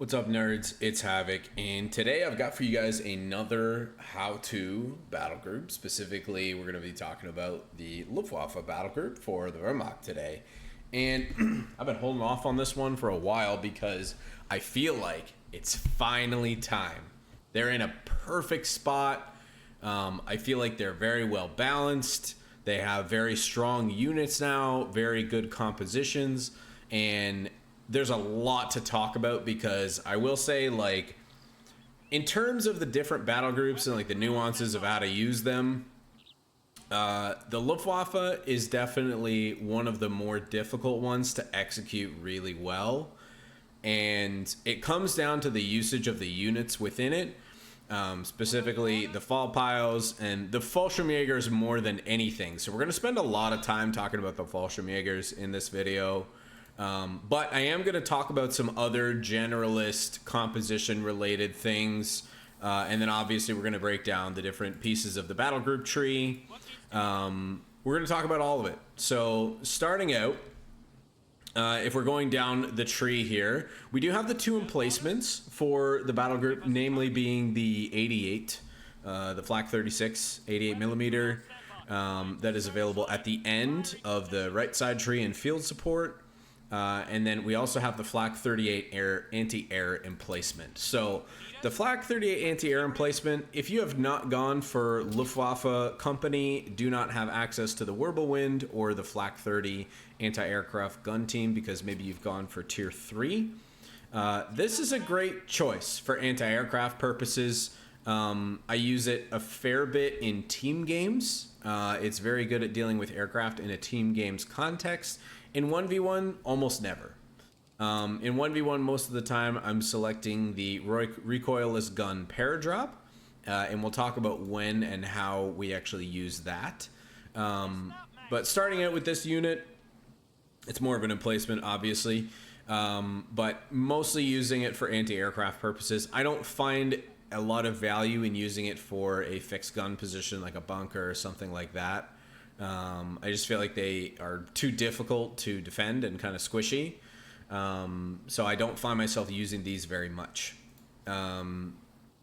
What's up, nerds? It's Havoc, and today I've got for you guys another how-to battle group. Specifically, we're going to be talking about the Luftwaffe battle group for the Wehrmacht today. And I've been holding off on this one for a while because I feel like it's finally time. They're in a perfect spot. I feel like they're very well balanced. They have very strong units now, very good compositions, and there's a lot to talk about because I will say, like, in terms of the different battle groups and like the nuances of how to use them, the Luftwaffe is definitely one of the more difficult ones to execute really well, and it comes down to the usage of the units within it. Specifically the fall piles and the Fallschirmjagers more than anything. So we're going to spend a lot of time talking about the Fallschirmjagers in this video. But I am going to talk about some other generalist composition related things. And then obviously we're going to break down the different pieces of the battle group tree. We're going to talk about all of it. So starting out, if we're going down the tree here, we do have the two emplacements for the battle group, namely being the 88, the Flak 36, 88 millimeter, that is available at the end of the right side tree and field support. And then we also have the Flak 38 anti-air emplacement. So the Flak 38 anti-air emplacement, if you have not gone for Luftwaffe company, do not have access to the Wirbelwind or the Flak 30 anti-aircraft gun team because maybe you've gone for tier 3. This is a great choice for anti-aircraft purposes. I use it a fair bit in team games. It's very good at dealing with aircraft in a team games context. In 1v1, almost never. In 1v1, most of the time, I'm selecting the recoilless gun paradrop, and we'll talk about when and how we actually use that. But starting out with this unit, it's more of an emplacement, obviously, but mostly using it for anti-aircraft purposes. I don't find a lot of value in using it for a fixed gun position like a bunker or something like that. I just feel like they are too difficult to defend and kind of squishy. So I don't find myself using these very much.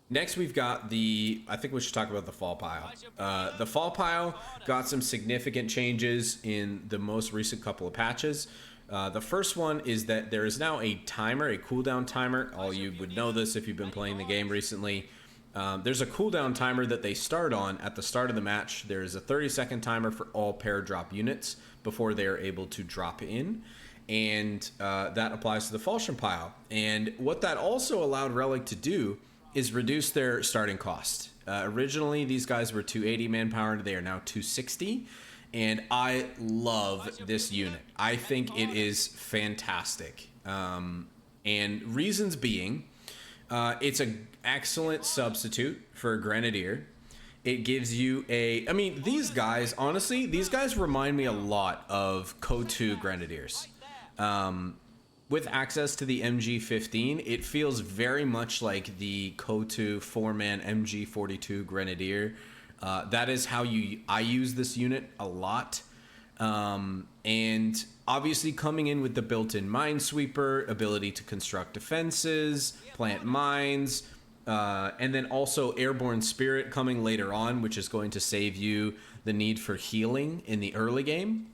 Next, we've got I think we should talk about the fall pile. The fall pile got some significant changes in the most recent couple of patches. The first one is that there is now a timer, a cooldown timer. All you would know this if you've been playing the game recently. There's a cooldown timer that they start on at the start of the match. There's a 30-second timer for all paradrop units before they are able to drop in. And that applies to the Fallschirm pile. And what that also allowed Relic to do is reduce their starting cost. Originally, these guys were 280 manpower. They are now 260. And I love this unit. I think it is fantastic. And reasons being, it's an excellent substitute for a Grenadier. It gives you I mean, these guys, honestly, these guys remind me a lot of COH3 Grenadiers. With access to the MG15, it feels very much like the COH3 4-man MG42 Grenadier. That is how I use this unit a lot. And obviously coming in with the built-in Minesweeper, ability to construct defenses, plant mines, and then also Airborne Spirit coming later on, which is going to save you the need for healing in the early game.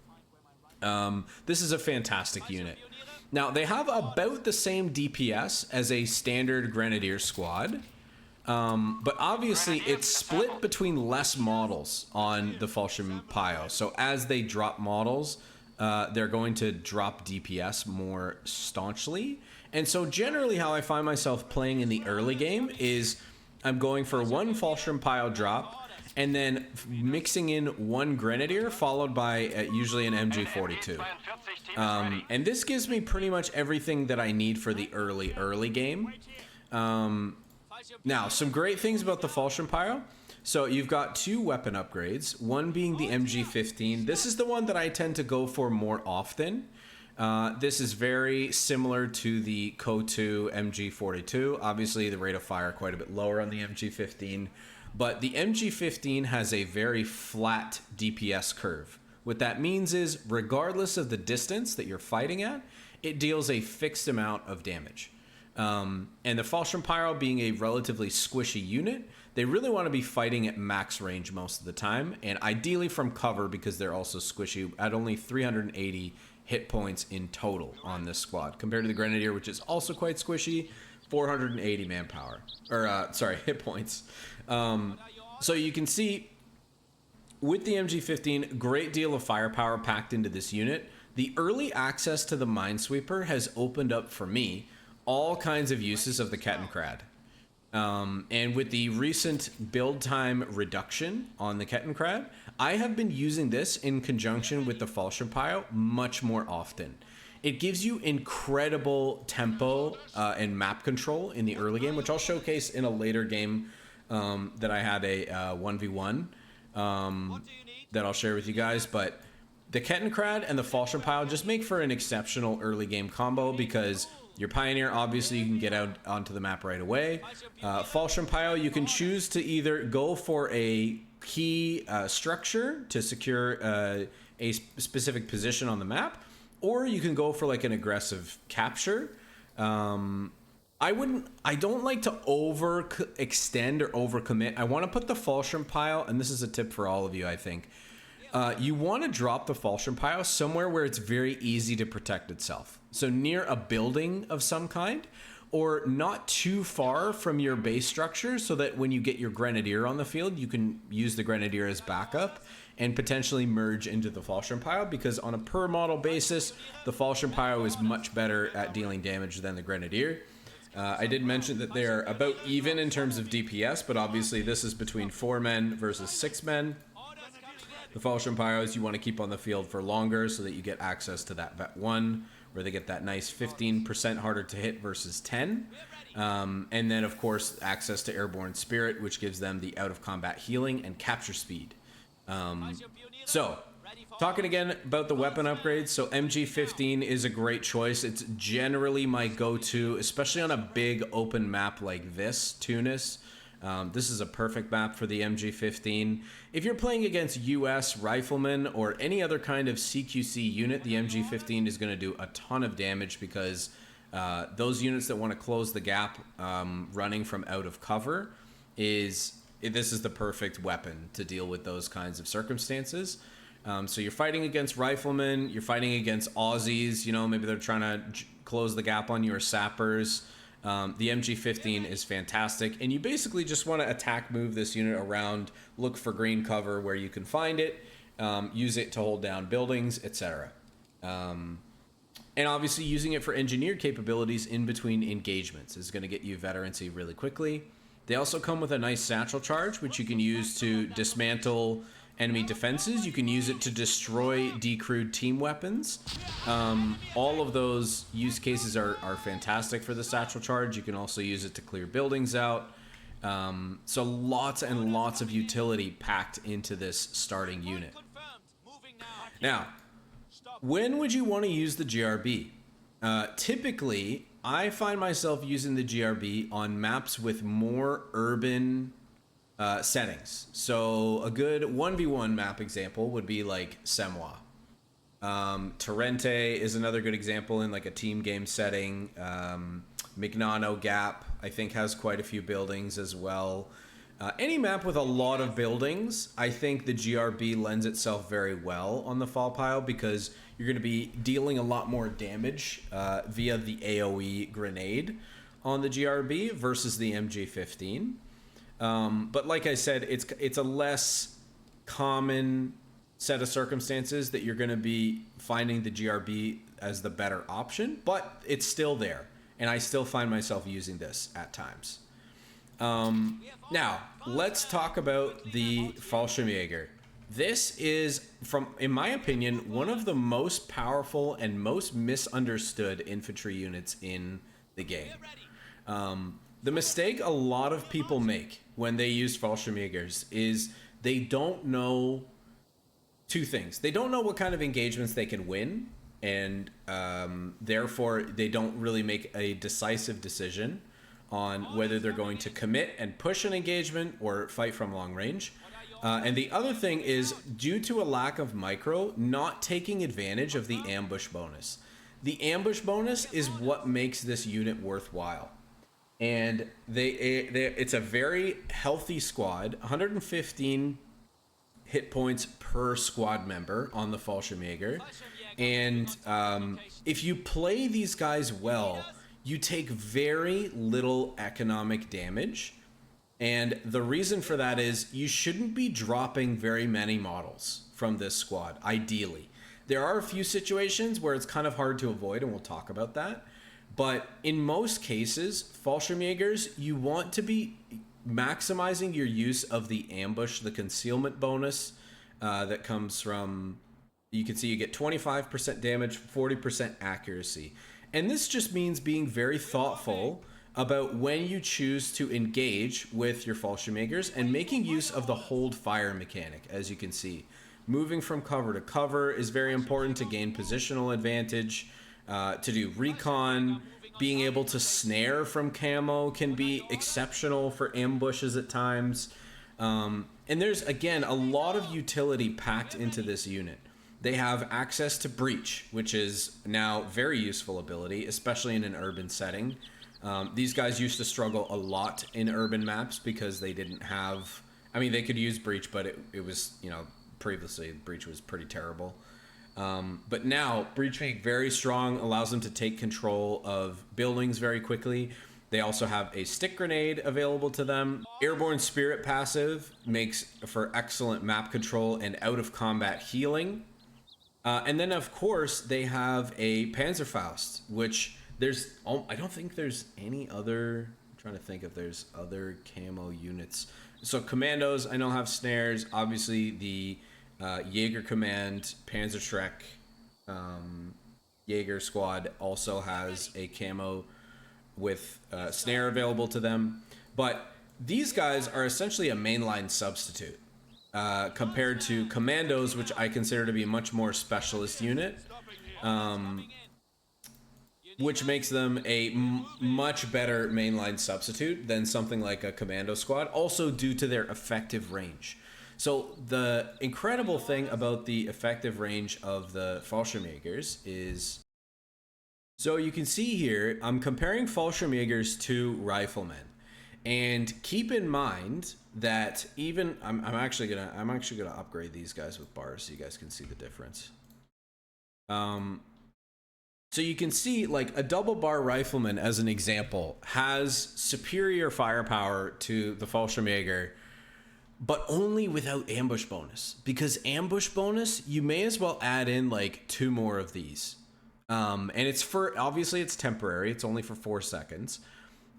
This is a fantastic unit. Now, they have about the same DPS as a standard Grenadier squad. But obviously it's split between less models on the Fallschirm pile. So as they drop models, they're going to drop DPS more staunchly. And so generally how I find myself playing in the early game is I'm going for one Fallschirm pile drop and then mixing in one Grenadier followed by usually an MG42. And this gives me pretty much everything that I need for the early game. Now, some great things about the Fallschirm pile. So you've got two weapon upgrades, one being the MG15. This is the one that I tend to go for more often. This is very similar to the COH3 MG42. Obviously, the rate of fire quite a bit lower on the MG15, but the MG15 has a very flat DPS curve. What that means is, regardless of the distance that you're fighting at, it deals a fixed amount of damage. And the Fallschirmpioneer being a relatively squishy unit, they really want to be fighting at max range most of the time, and ideally from cover because they're also squishy at only 380 hit points in total on this squad, compared to the Grenadier, which is also quite squishy, 480 manpower. Or, sorry, hit points. So you can see, with the MG15, great deal of firepower packed into this unit. The early access to the Minesweeper has opened up, for me, all kinds of uses of the Kettenkrad. And with the recent build time reduction on the Kettenkrad, I have been using this in conjunction with the Fallschirmpioneer much more often. It gives you incredible tempo and map control in the early game, which I'll showcase in a later game that I had a 1v1 that I'll share with you guys. But the Kettenkrad and the Fallschirmpioneer just make for an exceptional early game combo because your Pioneer, obviously, you can get out onto the map right away. Fallschirmpioneer, you can choose to either go for a key structure to secure a specific position on the map, or you can go for like an aggressive capture. I don't like to overextend or overcommit. I want to put the Fallschirmpioneer, and this is a tip for all of you, I think. You want to drop the Fallschirmpioneer somewhere where it's very easy to protect itself. So near a building of some kind, or not too far from your base structure, so that when you get your Grenadier on the field, you can use the Grenadier as backup and potentially merge into the Fallschirmpioneer, because on a per model basis, the Fallschirmpioneer is much better at dealing damage than the Grenadier. I did mention that they're about even in terms of DPS, but obviously this is between 4 men versus 6 men. The Fallschirmpioneers you want to keep on the field for longer so that you get access to that Vet 1, where they get that nice 15% harder to hit versus 10. And then, of course, access to Airborne Spirit, which gives them the out-of-combat healing and capture speed. So, talking again about the weapon upgrades, so MG15 is a great choice. It's generally my go-to, especially on a big open map like this, Tunis. This is a perfect map for the MG15. If you're playing against US riflemen or any other kind of CQC unit, the MG15 is going to do a ton of damage because those units that want to close the gap running from out of cover this is the perfect weapon to deal with those kinds of circumstances. So you're fighting against riflemen, you're fighting against Aussies, you know, maybe they're trying to close the gap on your sappers. The MG15 is fantastic, and you basically just want to attack move this unit around, look for green cover where you can find it, use it to hold down buildings, etc. And obviously using it for engineered capabilities in between engagements is going to get you veterancy really quickly. They also come with a nice satchel charge, which you can use to dismantle enemy defenses. You can use it to destroy decrewed team weapons. All of those use cases are fantastic for the satchel charge. You can also use it to clear buildings out. So lots and lots of utility packed into this starting unit. Now, when would you want to use the GRB? Typically, I find myself using the GRB on maps with more urban settings. So a good 1v1 map example would be like Semois. Torrente is another good example in like a team game setting. Mignano Gap, I think, has quite a few buildings as well. Any map with a lot of buildings, I think the GRB lends itself very well on the fall pile because you're going to be dealing a lot more damage via the AoE grenade on the GRB versus the MG15. But like I said, it's a less common set of circumstances that you're going to be finding the GRB as the better option, but it's still there, and I still find myself using this at times. Now, let's talk about the Fallschirmjager. This is, in my opinion, one of the most powerful and most misunderstood infantry units in the game. The mistake a lot of people make when they use Fallschirmjagers is they don't know two things. They don't know what kind of engagements they can win, and therefore they don't really make a decisive decision on whether they're going to commit and push an engagement or fight from long range. And the other thing is, due to a lack of micro, not taking advantage of the ambush bonus. the ambush bonus is what makes this unit worthwhile. And it's a very healthy squad, 115 hit points per squad member on the Fallschirmjager. And if you play these guys well, you take very little economic damage. And the reason for that is you shouldn't be dropping very many models from this squad, ideally. There are a few situations where it's kind of hard to avoid, and we'll talk about that. But in most cases, Fallschirmjägers, you want to be maximizing your use of the ambush, the concealment bonus that comes from, you can see you get 25% damage, 40% accuracy. And this just means being very thoughtful about when you choose to engage with your Fallschirmjägers and making use of the hold fire mechanic, as you can see. Moving from cover to cover is very important to gain positional advantage, to do recon. Being able to snare from camo can be exceptional for ambushes at times. And there's, again, a lot of utility packed into this unit. They have access to breach, which is now very useful ability, especially in an urban setting. These guys used to struggle a lot in urban maps because they didn't have, I mean, they could use breach, but it was, you know, previously breach was pretty terrible. But now breach being very strong allows them to take control of buildings very quickly. They also have a stick grenade available to them. Airborne Spirit passive makes for excellent map control and out of combat healing. And then of course they have a Panzerfaust, which there's, I don't think there's any other, I'm trying to think if there's other camo units. So commandos I know have snares. Obviously the Jaeger Command Panzerschreck Jaeger squad also has a camo with snare available to them. But these guys are essentially a mainline substitute compared to commandos, which I consider to be a much more specialist unit, which makes them a much better mainline substitute than something like a commando squad, also due to their effective range. So the incredible thing about the effective range of the Fallschirmjägers is, so you can see here, I'm comparing Fallschirmjägers to riflemen, and keep in mind that even I'm actually gonna upgrade these guys with bars so you guys can see the difference. So you can see, like, a double bar rifleman, as an example, has superior firepower to the Fallschirmjäger, but only without ambush bonus. Because ambush bonus, you may as well add in like 2 more of these. And it's for, obviously it's temporary, it's only for 4 seconds,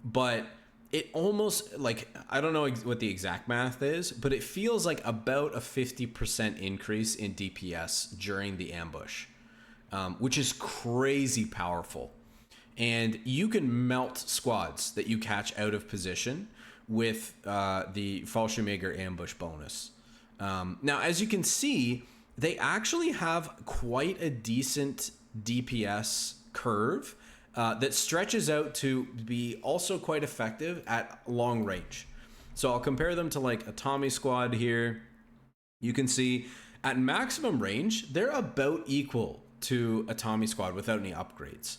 but it almost, like, I don't know what the exact math is, but it feels like about a 50% increase in DPS during the ambush. Which is crazy powerful. And you can melt squads that you catch out of position with the Fallschirmjäger ambush bonus. Now, as you can see, they actually have quite a decent DPS curve that stretches out to be also quite effective at long range. So I'll compare them to like a Tommy squad here. You can see at maximum range, they're about equal to a Tommy squad without any upgrades,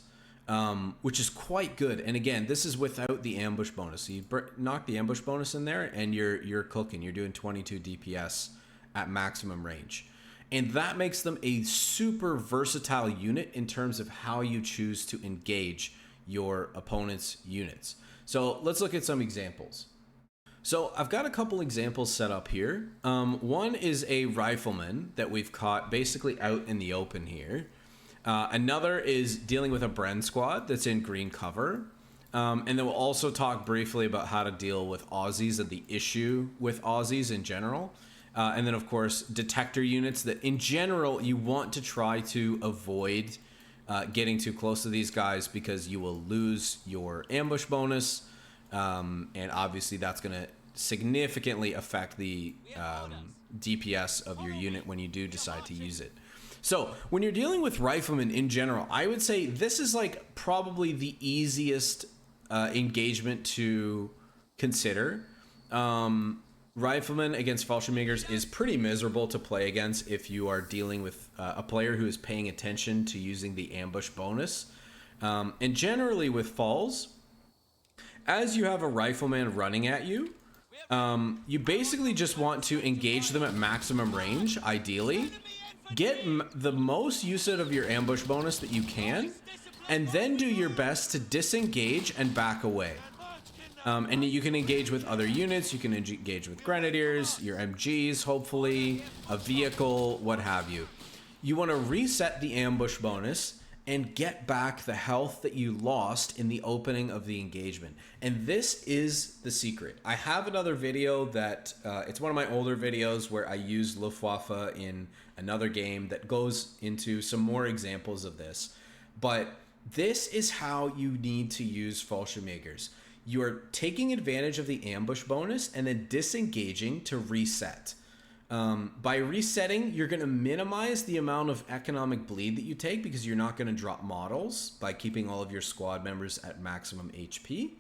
which is quite good. And again, this is without the ambush bonus. So you knock the ambush bonus in there and you're cooking. You're doing 22 DPS at maximum range. And that makes them a super versatile unit in terms of how you choose to engage your opponent's units. So let's look at some examples. So I've got a couple examples set up here. One is a rifleman that we've caught basically out in the open here. Another is dealing with a Bren squad that's in green cover. And then we'll also talk briefly about how to deal with Aussies and the issue with Aussies in general. And then, of course, detector units that in general you want to try to avoid getting too close to these guys because you will lose your ambush bonus. And obviously that's going to significantly affect the DPS of your unit when you do decide to use it. So when you're dealing with riflemen in general, I would say this is like probably the easiest engagement to consider. Rifleman against Fallschirmjagers is pretty miserable to play against if you are dealing with a player who is paying attention to using the ambush bonus. And generally with falls, as you have a rifleman running at you, you basically just want to engage them at maximum range, ideally. Get the most use out of your ambush bonus that you can, and then do your best to disengage and back away. And you can engage with other units, you can engage with grenadiers, your MGs, hopefully, a vehicle, what have you. You want to reset the ambush bonus and get back the health that you lost in the opening of the engagement. And this is the secret. I have another video that, it's one of my older videos where I use Luftwaffe in another game that goes into some more examples of this. But this is how you need to use Fallschirmjagers. You are taking advantage of the ambush bonus and then disengaging to reset. By resetting, you're going to minimize the amount of economic bleed that you take because you're not going to drop models by keeping all of your squad members at maximum HP.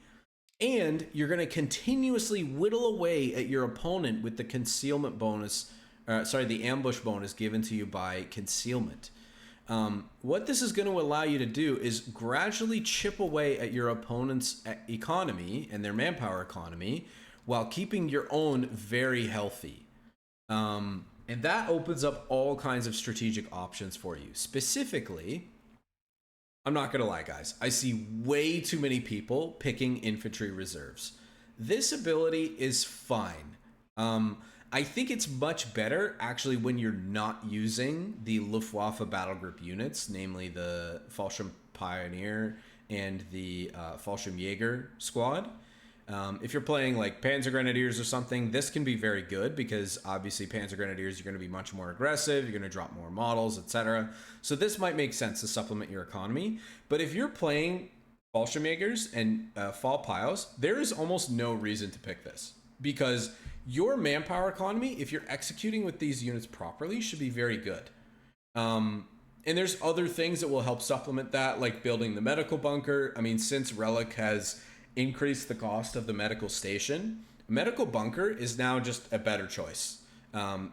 And you're going to continuously whittle away at your opponent with the concealment bonus, the ambush bonus given to you by concealment. What this is going to allow you to do is gradually chip away at your opponent's economy and their manpower economy while keeping your own very healthy. And that opens up all kinds of strategic options for you. Specifically, I'm not going to lie, guys. I see way too many people picking infantry reserves. This ability is fine. I think it's much better, actually, when you're not using the Luftwaffe Battlegroup units, namely the Fallschirmpioneer and the Fallschirmjager squad. If you're playing like Panzer Grenadiers or something, this can be very good because obviously Panzer Grenadiers, you're going to be much more aggressive, you're going to drop more models, etc. So this might make sense to supplement your economy. But if you're playing Fallschirmjagers and Fall Pios, there is almost no reason to pick this because your manpower economy, if you're executing with these units properly, should be very good. And there's other things that will help supplement that, like building the medical bunker. I mean, since Relic has increased the cost of the medical station, medical bunker is now just a better choice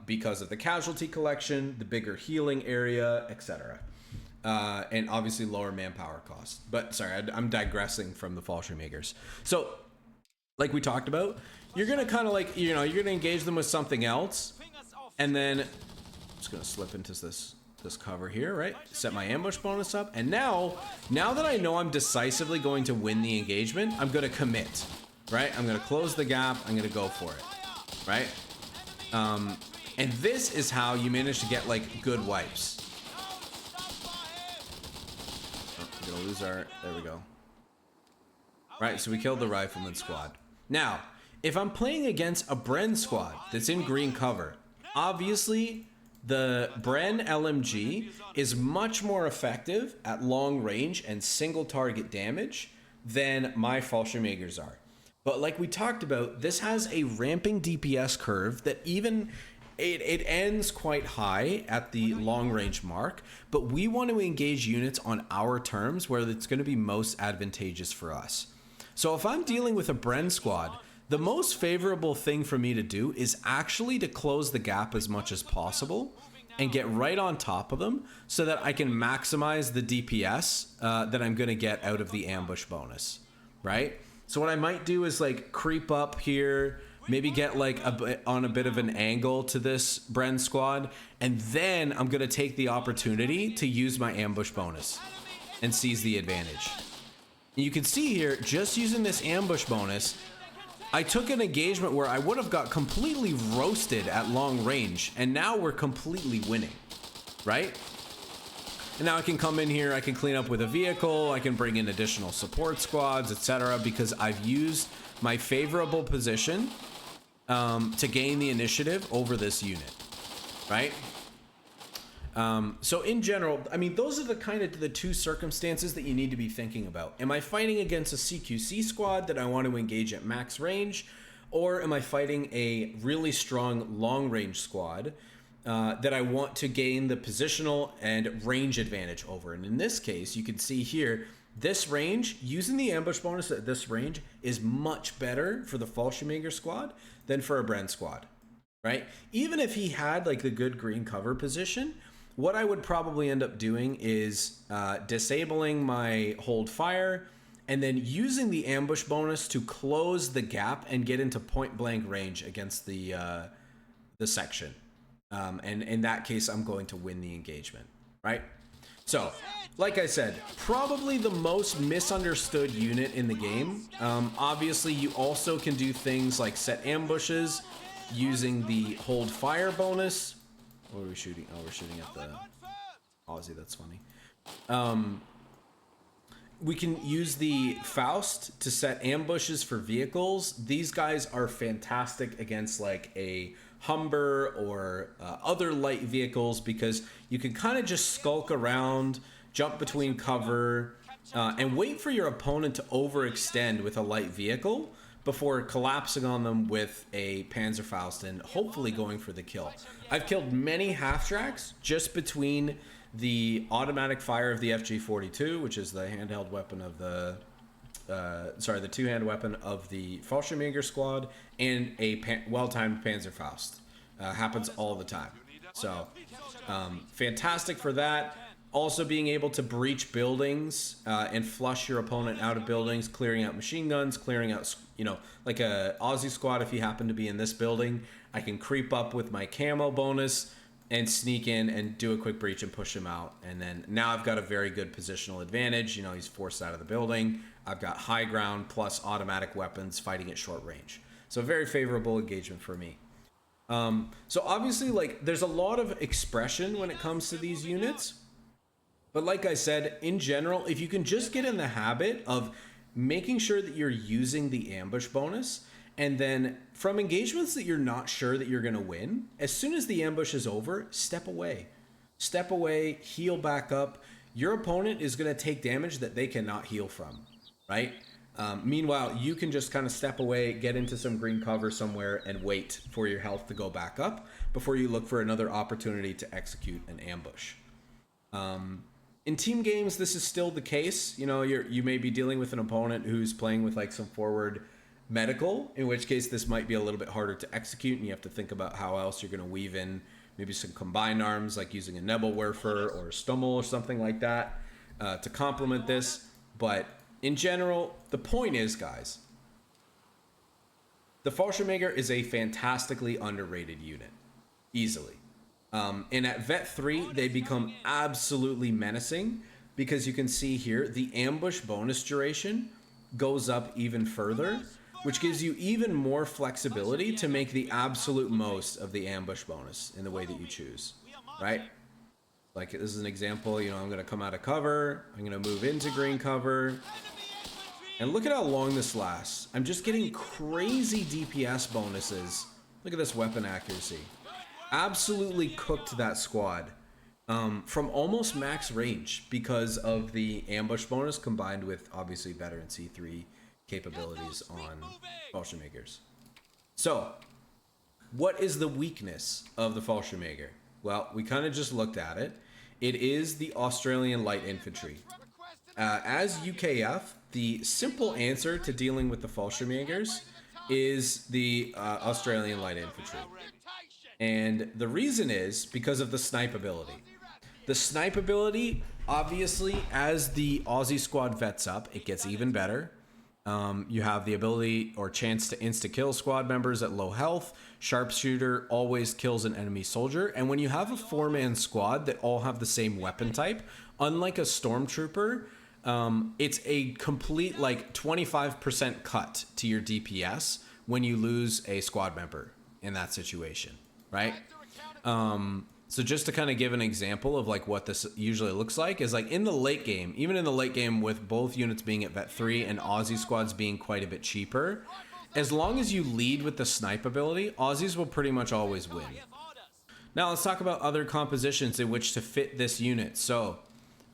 because of the casualty collection, the bigger healing area, etc. And obviously lower manpower cost. But sorry, I'm digressing from the Fallschirmjagers. So like we talked about, you're going to kind of like, you're going to engage them with something else. And then I'm just going to slip into this cover here, right? Set my ambush bonus up. And now that I know I'm decisively going to win the engagement, I'm going to commit, right? I'm going to close the gap. I'm going to go for it, right? And this is how you manage to get like good wipes. Oh, we're going to lose our, there we go. Right, so we killed the rifleman squad. Now, if I'm playing against a Bren squad that's in green cover, obviously the Bren LMG is much more effective at long range and single target damage than my Fallschirmjagers are. But like we talked about, this has a ramping DPS curve that even it ends quite high at the long range mark, but we want to engage units on our terms where it's going to be most advantageous for us. So if I'm dealing with a Bren squad, the most favorable thing for me to do is actually to close the gap as much as possible and get right on top of them so that I can maximize the DPS that I'm going to get out of the ambush bonus, right? So what I might do is like creep up here, maybe get like on a bit of an angle to this Bren squad, and then I'm going to take the opportunity to use my ambush bonus and seize the advantage. And you can see here, just using this ambush bonus, I took an engagement where I would have got completely roasted at long range, and now we're completely winning, right? And now I can come in here, I can clean up with a vehicle, I can bring in additional support squads, etc., because I've used my favorable position to gain the initiative over this unit, right? So in general, I mean, those are the kind of the two circumstances that you need to be thinking about. Am I fighting against a CQC squad that I want to engage at max range, or am I fighting a really strong long range squad that I want to gain the positional and range advantage over? And in this case, you can see here, This range, using the ambush bonus at this range, is much better for the Fallschirmjager squad than for a Bren squad, right? Even if he had like the good green cover position, what I would probably end up doing is disabling my hold fire and then using the ambush bonus to close the gap and get into point blank range against the section. And in that case, I'm going to win the engagement, right? So, like I said, probably the most misunderstood unit in the game. Obviously, you also can do things like set ambushes using the hold fire bonus. What are we shooting? Oh, we're shooting at the Aussie. That's funny. We can use the Faust to set ambushes for vehicles. These guys are fantastic against like a Humber or other light vehicles because you can kind of just skulk around, jump between cover, and wait for your opponent to overextend with a light vehicle before collapsing on them with a Panzerfaust and hopefully going for the kill. I've killed many half-tracks just between the automatic fire of the FG-42, which is the handheld weapon of the the two-hand weapon of the Fallschirmjager squad, and a well-timed Panzerfaust. Happens all the time. So, fantastic for that. Also being able to breach buildings and flush your opponent out of buildings, clearing out machine guns, clearing out, like a Aussie squad if you happen to be in this building. I can creep up with my camo bonus and sneak in and do a quick breach and push him out. And then now I've got a very good positional advantage. He's forced out of the building. I've got high ground plus automatic weapons fighting at short range. So very favorable engagement for me. So obviously, like, there's a lot of expression when it comes to these units. But like I said, in general, if you can just get in the habit of making sure that you're using the ambush bonus, and then from engagements that you're not sure that you're going to win, as soon as the ambush is over, step away. Step away, heal back up. Your opponent is going to take damage that they cannot heal from, right? Meanwhile, you can just kind of step away, get into some green cover somewhere, and wait for your health to go back up before you look for another opportunity to execute an ambush. In team games, this is still the case. You may be dealing with an opponent who's playing with like some forward medical, in which case this might be a little bit harder to execute, and you have to think about how else you're going to weave in maybe some combined arms, like using a Nebelwerfer or a Stummel or something like that to complement this. But in general, the point is, guys, the Fallschirmjager is a fantastically underrated unit, easily. And at Vet 3, they become absolutely menacing because you can see here the ambush bonus duration goes up even further, which gives you even more flexibility to make the absolute most of the ambush bonus in the way that you choose, right? Like, this is an example, I'm going to come out of cover, I'm going to move into green cover, and look at how long this lasts. I'm just getting crazy DPS bonuses. Look at this weapon accuracy. Absolutely cooked that squad from almost max range because of the ambush bonus combined with obviously veteran C3 capabilities on Fallschirmjagers. So, what is the weakness of the Fallschirmjager? Well, we kind of just looked at it. It is the Australian light infantry. As UKF, the simple answer to dealing with the Fallschirmjagers is the Australian light infantry. And the reason is because of the snipe ability. The snipe ability, obviously, as the Aussie squad vets up, it gets even better. You have the ability or chance to insta-kill squad members at low health. Sharpshooter always kills an enemy soldier. And when you have a 4-man squad that all have the same weapon type, unlike a stormtrooper, it's a complete like 25% cut to your DPS when you lose a squad member in that situation, right? So just to kind of give an example of like what this usually looks like is like in the late game, even in the late game with both units being at Vet 3 and Aussie squads being quite a bit cheaper, as long as you lead with the snipe ability, Aussies will pretty much always win. Now let's talk about other compositions in which to fit this unit. So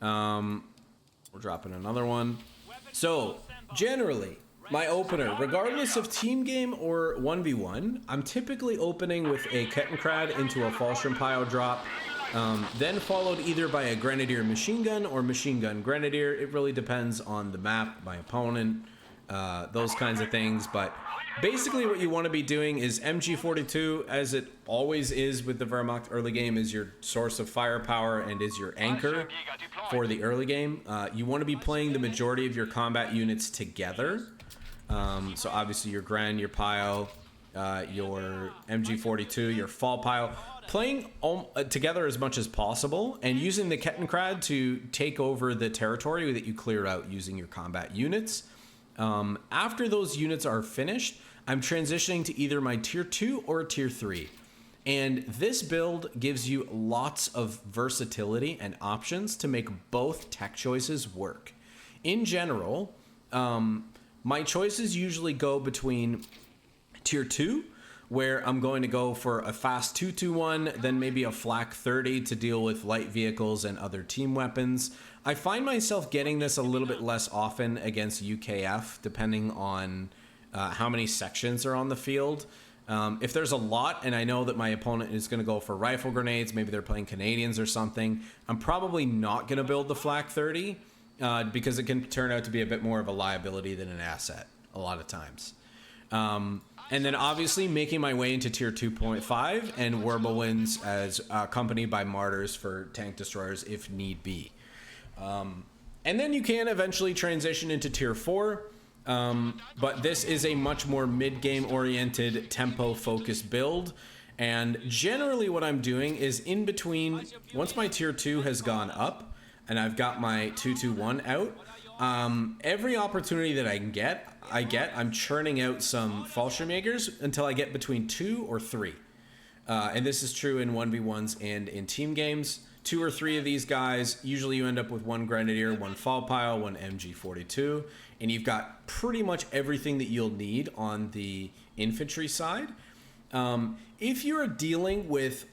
we're dropping another one. So generally, my opener, regardless of team game or 1v1, I'm typically opening with a Kettenkrad into a Fallschirmpio drop Then followed either by a grenadier machine gun or machine gun grenadier. It really depends on the map, my opponent, those kinds of things. But basically what you want to be doing is MG42, as it always is with the Wehrmacht early game, is your source of firepower and is your anchor for the early game. You want to be playing the majority of your combat units together. So obviously your Gren, your Pile, your MG42, your Fall Pile, playing together as much as possible and using the Kettenkrad to take over the territory that you clear out using your combat units. After those units are finished, I'm transitioning to either my tier 2 or tier 3. And this build gives you lots of versatility and options to make both tech choices work. In general, my choices usually go between tier 2, where I'm going to go for a fast 221, then maybe a flak 30 to deal with light vehicles and other team weapons. I find myself getting this a little bit less often against UKF, depending on how many sections are on the field. If there's a lot and I know that my opponent is going to go for rifle grenades, maybe they're playing Canadians or something, I'm probably not going to build the flak 30 because it can turn out to be a bit more of a liability than an asset a lot of times. And then obviously making my way into tier 2.5 and Whirlwinds as accompanied by Martyrs for tank destroyers if need be. And then you can eventually transition into tier 4. But this is a much more mid-game oriented tempo focused build. And generally what I'm doing is in between, once my tier 2 has gone up and I've got my 221 out, every opportunity that I can get, I'm churning out some Fallschirmjagers until I get between 2 or 3. And this is true in 1v1s and in team games. 2 or 3 of these guys, usually you end up with 1 Grenadier, 1 Fall Pile, 1 MG42, and you've got pretty much everything that you'll need on the infantry side. If you're dealing with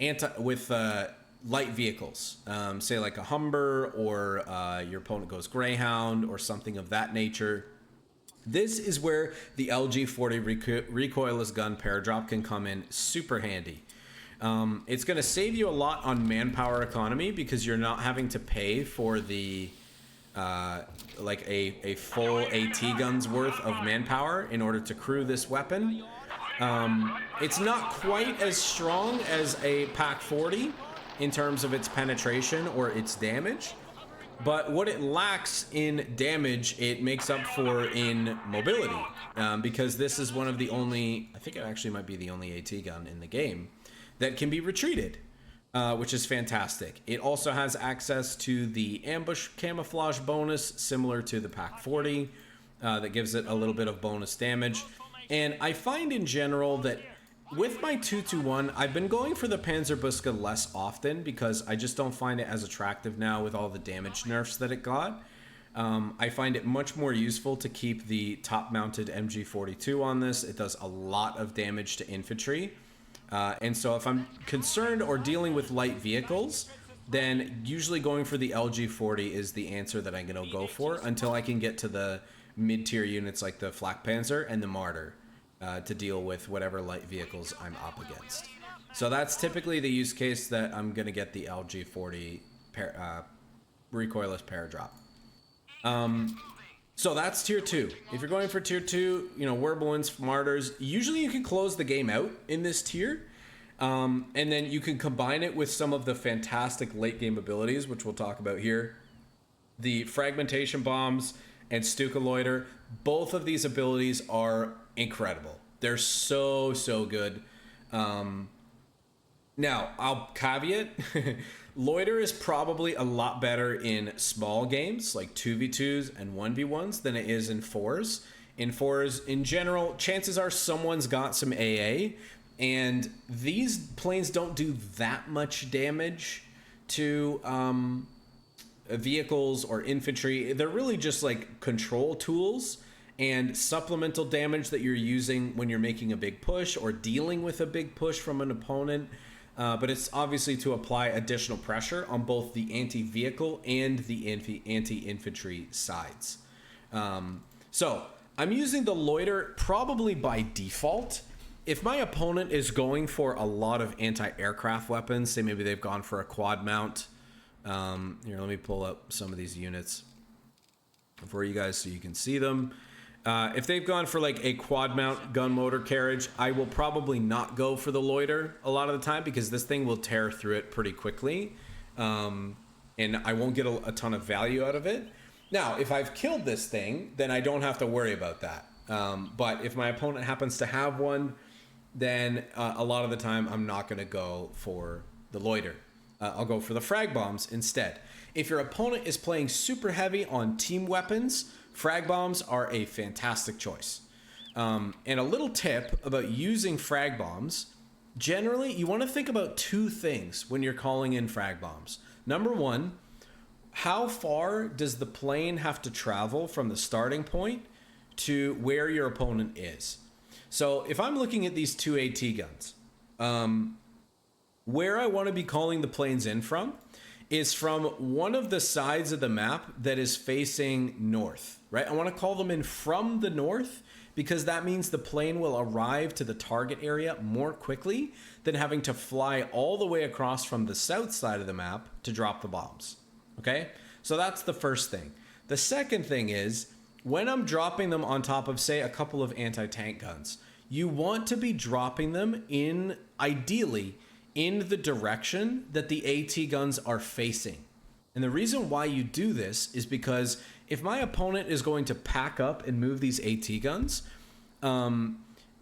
light vehicles, say like a Humber or your opponent goes Greyhound or something of that nature, this is where the LG40 recoilless gun pair-drop can come in super handy. It's going to save you a lot on manpower economy because you're not having to pay for the like a full AT gun's worth of manpower in order to crew this weapon. It's not quite as strong as a Pak 40 in terms of its penetration or its damage, but what it lacks in damage, it makes up for in mobility, because this is one of the only, I think it actually might be the only AT gun in the game that can be retreated, which is fantastic. It also has access to the ambush camouflage bonus, similar to the Pak 40, that gives it a little bit of bonus damage. And I find in general that with my 221, I've been going for the Panzerbuska less often because I just don't find it as attractive now with all the damage nerfs that it got. I find it much more useful to keep the top-mounted MG42 on this. It does a lot of damage to infantry. And so if I'm concerned or dealing with light vehicles, then usually going for the LG40 is the answer that I'm going to go for until I can get to the mid-tier units like the Flak Panzer and the Martyr to deal with whatever light vehicles I'm up against. So that's typically the use case that I'm going to get the LG40 recoilless pair-drop. So that's tier 2. If you're going for tier 2, you know, Whirlwinds, Martyrs, usually you can close the game out in this tier. And then you can combine it with some of the fantastic late game abilities, which we'll talk about here. The Fragmentation Bombs and Stuka Loiter, both of these abilities are incredible. They're so good. Now, I'll caveat, Loiter is probably a lot better in small games like 2v2s and 1v1s than it is in 4s. In 4s, in general, chances are someone's got some AA, and these planes don't do that much damage to vehicles or infantry. They're really just like control tools and supplemental damage that you're using when you're making a big push or dealing with a big push from an opponent. But it's obviously to apply additional pressure on both the anti-vehicle and the anti-infantry sides. So I'm using the Loiter probably by default. if my opponent is going for a lot of anti-aircraft weapons, say maybe they've gone for a quad mount. Here, let me pull up some of these units for you guys so you can see them. If they've gone for like a quad mount gun motor carriage, I will probably not go for the loiter a lot of the time because this thing will tear through it pretty quickly. And I won't get a ton of value out of it. Now, if I've killed this thing, then I don't have to worry about that. But if my opponent happens to have one, then a lot of the time I'm not going to go for the loiter. I'll go for the frag bombs instead. If your opponent is playing super heavy on team weapons, frag bombs are a fantastic choice. And a little tip about using frag bombs, generally you want to think about two things when you're calling in frag bombs. Number one, how far does the plane have to travel from the starting point to where your opponent is? So if I'm looking at these two AT guns, where I want to be calling the planes in from is from one of the sides of the map that is facing north, right? I want to call them in from the north because that means the plane will arrive to the target area more quickly than having to fly all the way across from the south side of the map to drop the bombs, okay? So that's the first thing. The second thing is when I'm dropping them on top of, say, a couple of anti-tank guns, you want to be dropping them in, ideally, in the direction that the AT guns are facing. And the reason why you do this is because if my opponent is going to pack up and move these AT guns,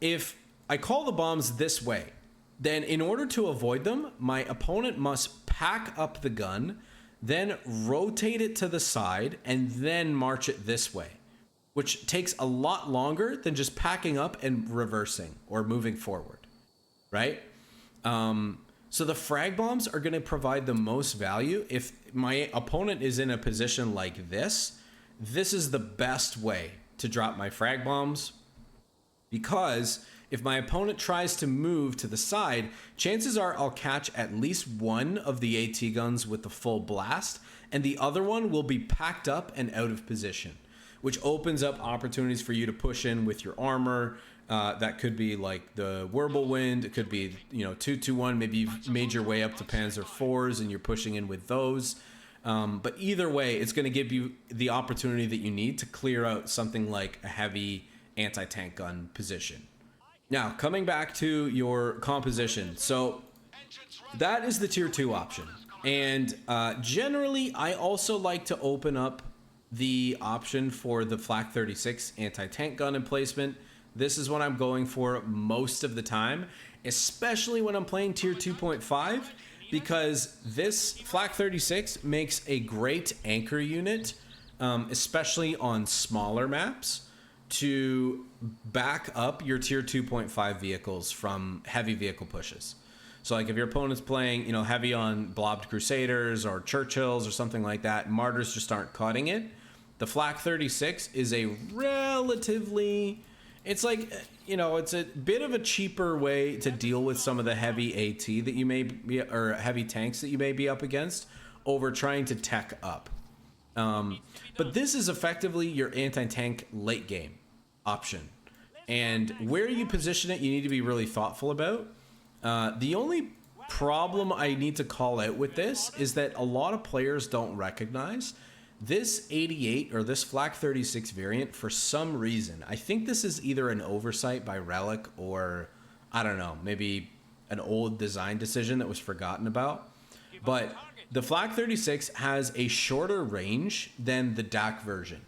if I call the bombs this way, then in order to avoid them, my opponent must pack up the gun, then rotate it to the side, and then march it this way, which takes a lot longer than just packing up and reversing or moving forward, right? So the frag bombs are going to provide the most value. If my opponent is in a position like this is the best way to drop my frag bombs, because if my opponent tries to move to the side, chances are I'll catch at least one of the AT guns with the full blast, and the other one will be packed up and out of position, which opens up opportunities for you to push in with your armor. That could be like the Wirbelwind. It could be, 221. Maybe you've made your way up to Panzer IVs and you're pushing in with those. But either way, it's going to give you the opportunity that you need to clear out something like a heavy anti-tank gun position. Now, coming back to your composition. So that is the tier 2 option. And generally, I also like to open up the option for the Flak 36 anti-tank gun emplacement. This is what I'm going for most of the time, especially when I'm playing tier 2.5, because this Flak 36 makes a great anchor unit, especially on smaller maps, to back up your tier 2.5 vehicles from heavy vehicle pushes. So like if your opponent's playing, heavy on Blobbed Crusaders or Churchills or something like that, Martyrs just aren't cutting it. The Flak 36 is a relatively... It's like, it's a bit of a cheaper way to deal with some of the heavy AT that you may be, or heavy tanks that you may be up against over trying to tech up. But this is effectively your anti-tank late game option. And where you position it, you need to be really thoughtful about. The only problem I need to call out with this is that a lot of players don't recognize this 88 or this Flak 36 variant. For some reason, I think this is either an oversight by Relic or, I don't know, maybe an old design decision that was forgotten about. But the Flak 36 has a shorter range than the DAC version.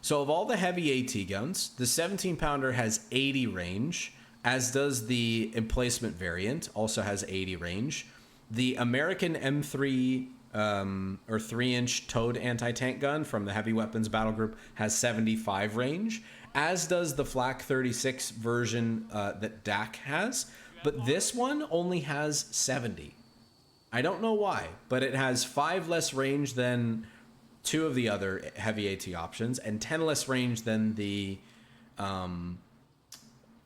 So of all the heavy AT guns, the 17 pounder has 80 range, as does the emplacement variant, also has 80 range. The American M3 or 3-inch towed anti-tank gun from the Heavy Weapons Battlegroup has 75 range, as does the Flak 36 version that DAC has, but this one only has 70. I don't know why, but it has 5 less range than 2 of the other heavy AT options and 10 less range than the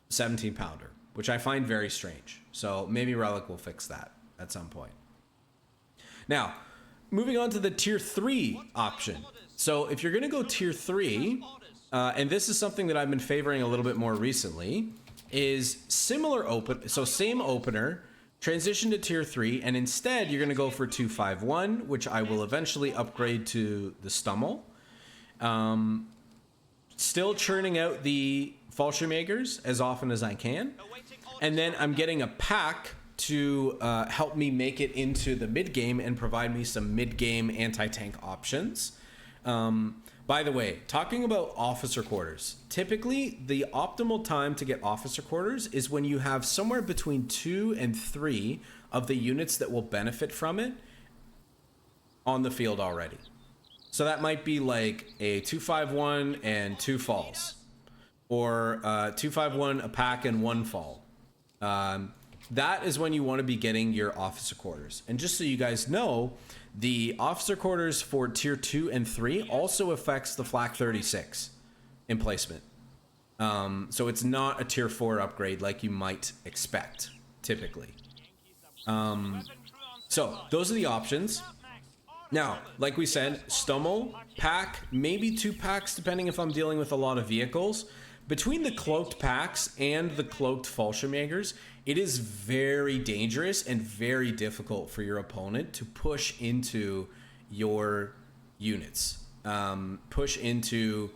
17 pounder, which I find very strange. So maybe Relic will fix that at some point. Now, moving on to the tier 3 option. So if you're going to go tier 3, and this is something that I've been favoring a little bit more recently, is similar so same opener, transition to tier 3, and instead you're going to go for 251, which I will eventually upgrade to the Stummel. Still churning out the Fallschirmjagers as often as I can. And then I'm getting a pack to help me make it into the mid-game and provide me some mid-game anti-tank options. By the way, talking about officer quarters, typically the optimal time to get officer quarters is when you have somewhere between 2 and 3 of the units that will benefit from it on the field already. So that might be like a 251 and 2 falls, or 251, a pack, and 1 fall. That is when you want to be getting your officer quarters. And just so you guys know, the officer quarters for tier 2 and 3 also affects the Flak 36 emplacement. So it's not a tier 4 upgrade like you might expect, typically. So those are the options. Now, like we said, Stummel, pack, maybe 2 packs, depending if I'm dealing with a lot of vehicles. Between the cloaked packs and the cloaked Fallschirmjagers, it is very dangerous and very difficult for your opponent to push into your units. Push into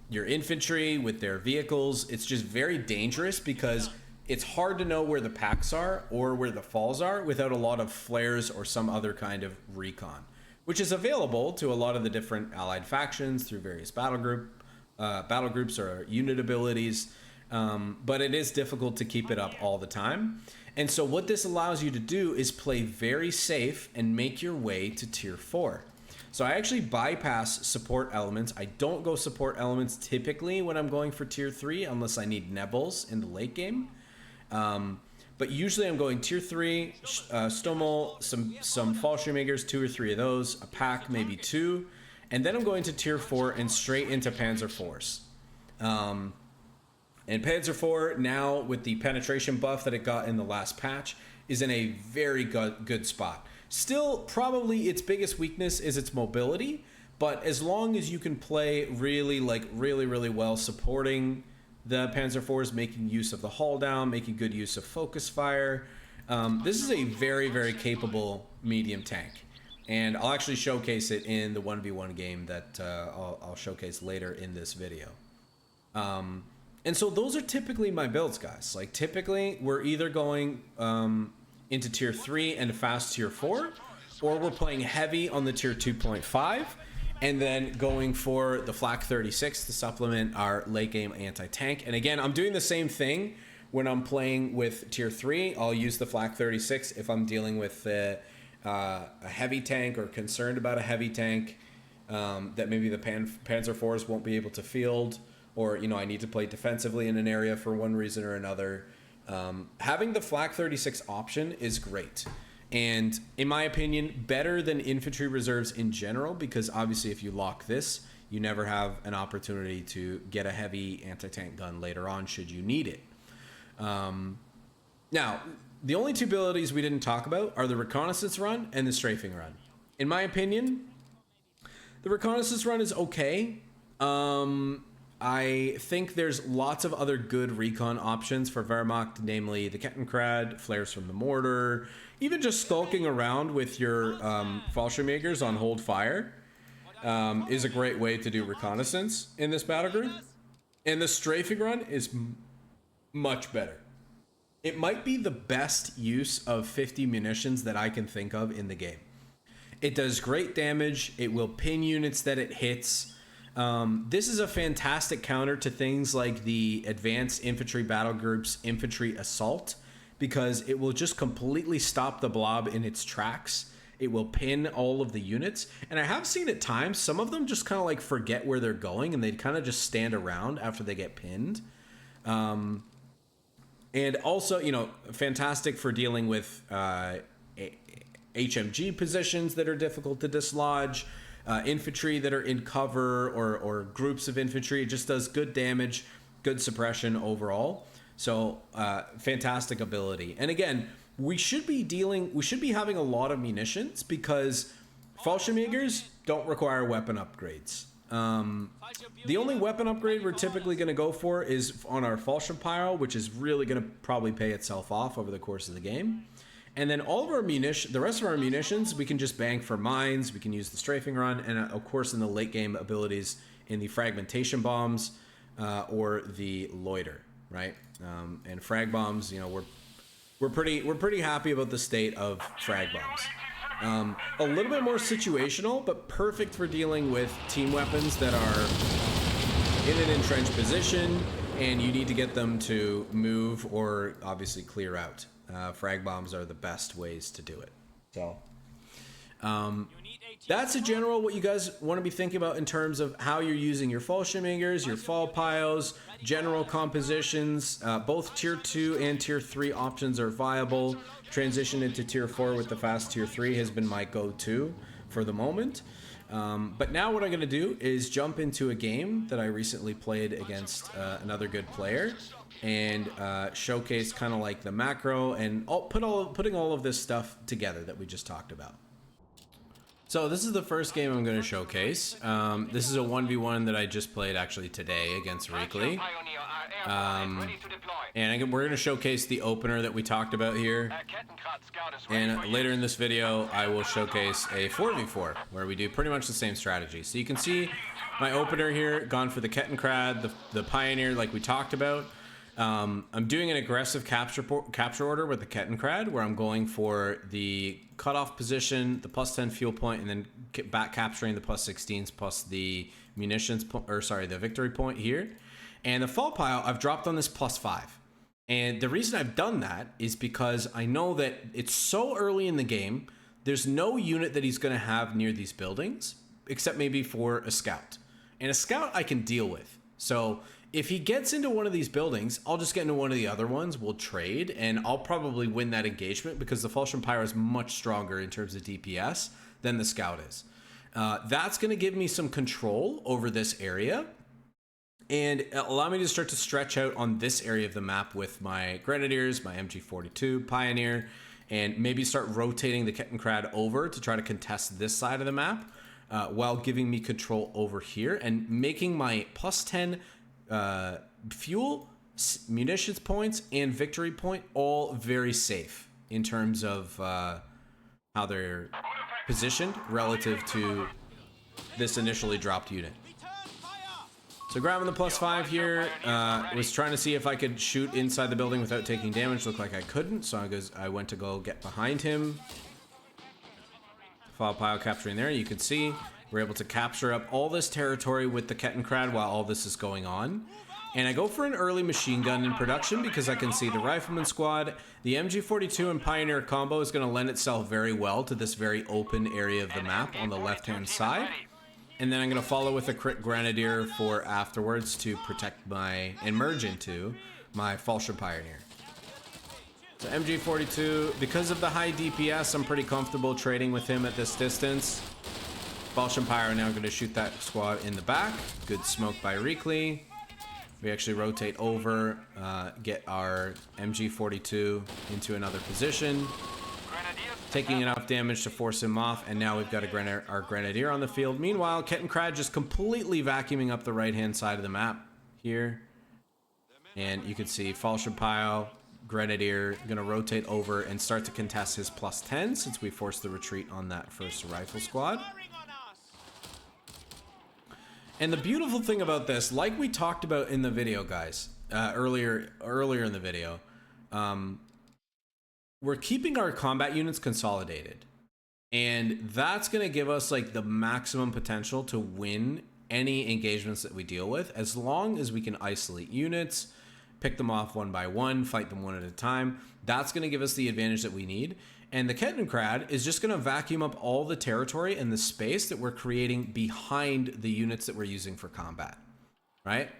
your infantry with their vehicles. It's just very dangerous because it's hard to know where the packs are or where the falls are without a lot of flares or some other kind of recon, which is available to a lot of the different allied factions through various battle groups or unit abilities, but it is difficult to keep it up all the time. And so what this allows you to do is play very safe and make your way to tier 4. So I actually bypass support elements. I don't go support elements typically when I'm going for tier 3 unless I need Nebels in the late game. But usually I'm going tier 3, Stummel, some Fallschirmjagers, 2 or 3 of those, a pack, maybe 2. And then I'm going to tier 4 and straight into Panzer Force. And Panzer 4, now with the penetration buff that it got in the last patch, is in a very good spot. Still, probably its biggest weakness is its mobility, but as long as you can play really well supporting the Panzer 4s, making use of the hull down, making good use of focus fire, this is a very capable medium tank. And I'll actually showcase it in the 1v1 game that I'll showcase later in this video. And so those are typically my builds, guys. Like typically we're either going into tier 3 and a fast tier 4, or we're playing heavy on the tier 2.5 and then going for the Flak 36 to supplement our late game anti-tank. And again, I'm doing the same thing when I'm playing with tier 3. I'll use the Flak 36 if I'm dealing with a heavy tank or concerned about a heavy tank that maybe the Panzer 4s won't be able to field, or I need to play defensively in an area for one reason or another. Having the Flak 36 option is great, and in my opinion better than infantry reserves in general, because obviously if you lock this, you never have an opportunity to get a heavy anti-tank gun later on should you need it. Now, the only 2 abilities we didn't talk about are the reconnaissance run and the strafing run. In my opinion, the reconnaissance run is okay. I think there's lots of other good recon options for Wehrmacht, namely the Kettenkrad, flares from the mortar, even just skulking around with your Fallschirmjagers on hold fire is a great way to do reconnaissance in this battle group. And the strafing run is much better. It might be the best use of 50 munitions that I can think of in the game. It does great damage. It will pin units that it hits. This is a fantastic counter to things like the advanced infantry battle groups infantry assault, because it will just completely stop the blob in its tracks. It will pin all of the units, and I have seen at times some of them just kind of like forget where they're going and they kind of just stand around after they get pinned. And also, fantastic for dealing with HMG positions that are difficult to dislodge, infantry that are in cover, or groups of infantry. It just does good damage, good suppression overall. So fantastic ability. And again, we should be having a lot of munitions, because Fallschirmjagers don't require weapon upgrades. The only weapon upgrade we're typically going to go for is on our Fallschirmpioneer, which is really going to probably pay itself off over the course of the game. And then all of our the rest of our munitions, we can just bang for mines. We can use the strafing run, and of course in the late game abilities in the fragmentation bombs or the loiter, right? And frag bombs, you know, we're pretty happy about the state of frag bombs. A little bit more situational, but perfect for dealing with team weapons that are in an entrenched position, and you need to get them to move or obviously clear out. Frag bombs are the best ways to do it. So that's a general what you guys want to be thinking about in terms of how you're using your Fallschirmjagers, your fall piles, general compositions. Both tier 2 and tier 3 options are viable. Transition into tier 4 with the fast tier 3 has been my go-to for the moment. But now what I'm going to do is jump into a game that I recently played against another good player, and showcase kind of like the macro and putting all of this stuff together that we just talked about. So this is the first game I'm going to showcase. This is a 1v1 that I just played actually today against Reekley. And we're going to showcase the opener that we talked about here. And later in this video, I will showcase a 4v4 where we do pretty much the same strategy. So you can see my opener here, gone for the Kettenkrad, the Pioneer like we talked about. I'm doing an aggressive capture order with the Kettenkrad, where I'm going for the cutoff position, the +10 fuel point, and then back capturing the +16s plus the munitions, the victory point here. And the fall pile, I've dropped on this +5. And the reason I've done that is because I know that it's so early in the game, there's no unit that he's going to have near these buildings, except maybe for a scout. And a scout I can deal with. So if he gets into one of these buildings, I'll just get into one of the other ones, we'll trade, and I'll probably win that engagement because the Fallschirmpioneer is much stronger in terms of DPS than the scout is. That's going to give me some control over this area and allow me to start to stretch out on this area of the map with my Grenadiers, my MG42, Pioneer, and maybe start rotating the Kettenkrad over to try to contest this side of the map while giving me control over here and making my +10 fuel, munitions points, and victory point all very safe in terms of how they're positioned relative to this initially dropped unit. So grabbing the +5 here, was trying to see if I could shoot inside the building without taking damage. Looked like I couldn't, so I went to go get behind him. Fall pile capturing there, you can see we're able to capture up all this territory with the Kettenkrad while all this is going on. And I go for an early machine gun in production because I can see the Rifleman squad. The MG42 and Pioneer combo is going to lend itself very well to this very open area of the map on the left-hand side. And then I'm going to follow with a crit Grenadier for afterwards to protect and merge into my Fallschirmpioneer. So MG42, because of the high DPS, I'm pretty comfortable trading with him at this distance. Fallschirmpioneer now going to shoot that squad in the back. Good smoke by Reekley. We actually rotate over, get our MG42 into another position, taking enough damage to force him off, and now we've got our Grenadier on the field. Meanwhile, Kettenkrad just completely vacuuming up the right-hand side of the map here. And you can see Fallschirmpioneer, Grenadier, going to rotate over and start to contest his +10 since we forced the retreat on that first rifle squad. And the beautiful thing about this, like we talked about in the video, guys, earlier in the video, we're keeping our combat units consolidated. And that's going to give us like the maximum potential to win any engagements that we deal with, as long as we can isolate units, pick them off one by one, fight them one at a time. That's going to give us the advantage that we need. And the Kettenkrad is just going to vacuum up all the territory and the space that we're creating behind the units that we're using for combat, right?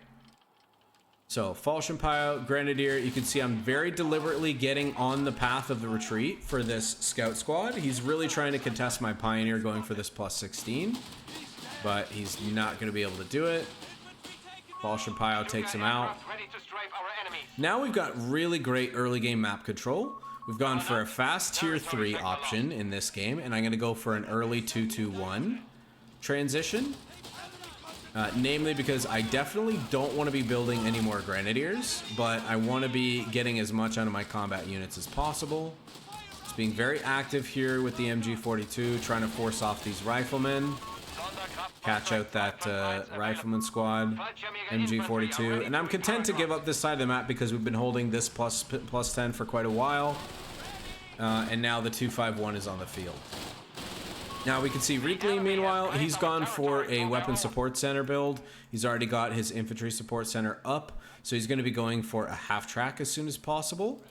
So Fallschirmpioneer, Grenadier, you can see I'm very deliberately getting on the path of the retreat for this scout squad. He's really trying to contest my Pioneer going for this +16, but he's not going to be able to do it. Fallschirmpioneer takes him out. Now we've got really great early game map control. We've gone for a fast tier 3 option in this game, and I'm going to go for an early 2-2-1 transition. Namely because I definitely don't want to be building any more grenadiers, but I want to be getting as much out of my combat units as possible. Just being very active here with the MG42, trying to force off these riflemen. Catch out that rifleman squad, MG42. And I'm content to give up this side of the map because we've been holding this plus 10 for quite a while. And now the 251 is on the field. Now we can see Reekley, meanwhile, he's gone for a weapon support center build. He's already got his infantry support center up, so he's going to be going for a half track as soon as possible.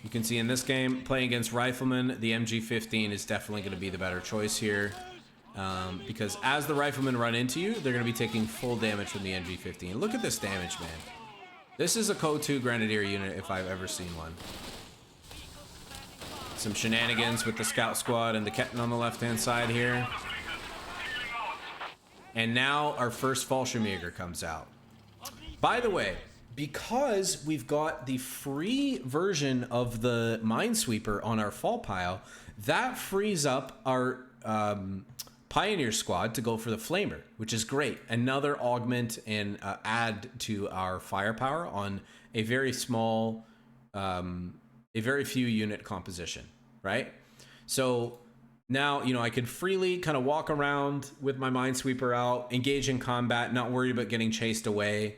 You can see in this game, playing against riflemen, the MG15 is definitely going to be the better choice here. Because as the riflemen run into you, they're going to be taking full damage from the MG15. Look at this damage, man. This is a COH3 Grenadier unit if I've ever seen one. Some shenanigans with the scout squad and the Ketten on the left-hand side here. And now our first Fallschirmjager comes out. By the way, because we've got the free version of the Minesweeper on our fall pile, that frees up our Pioneer squad to go for the Flamer, which is great. Another augment and add to our firepower on a very small... a very few unit composition, right? So now, you know, I could freely kind of walk around with my Minesweeper out, engage in combat, not worry about getting chased away,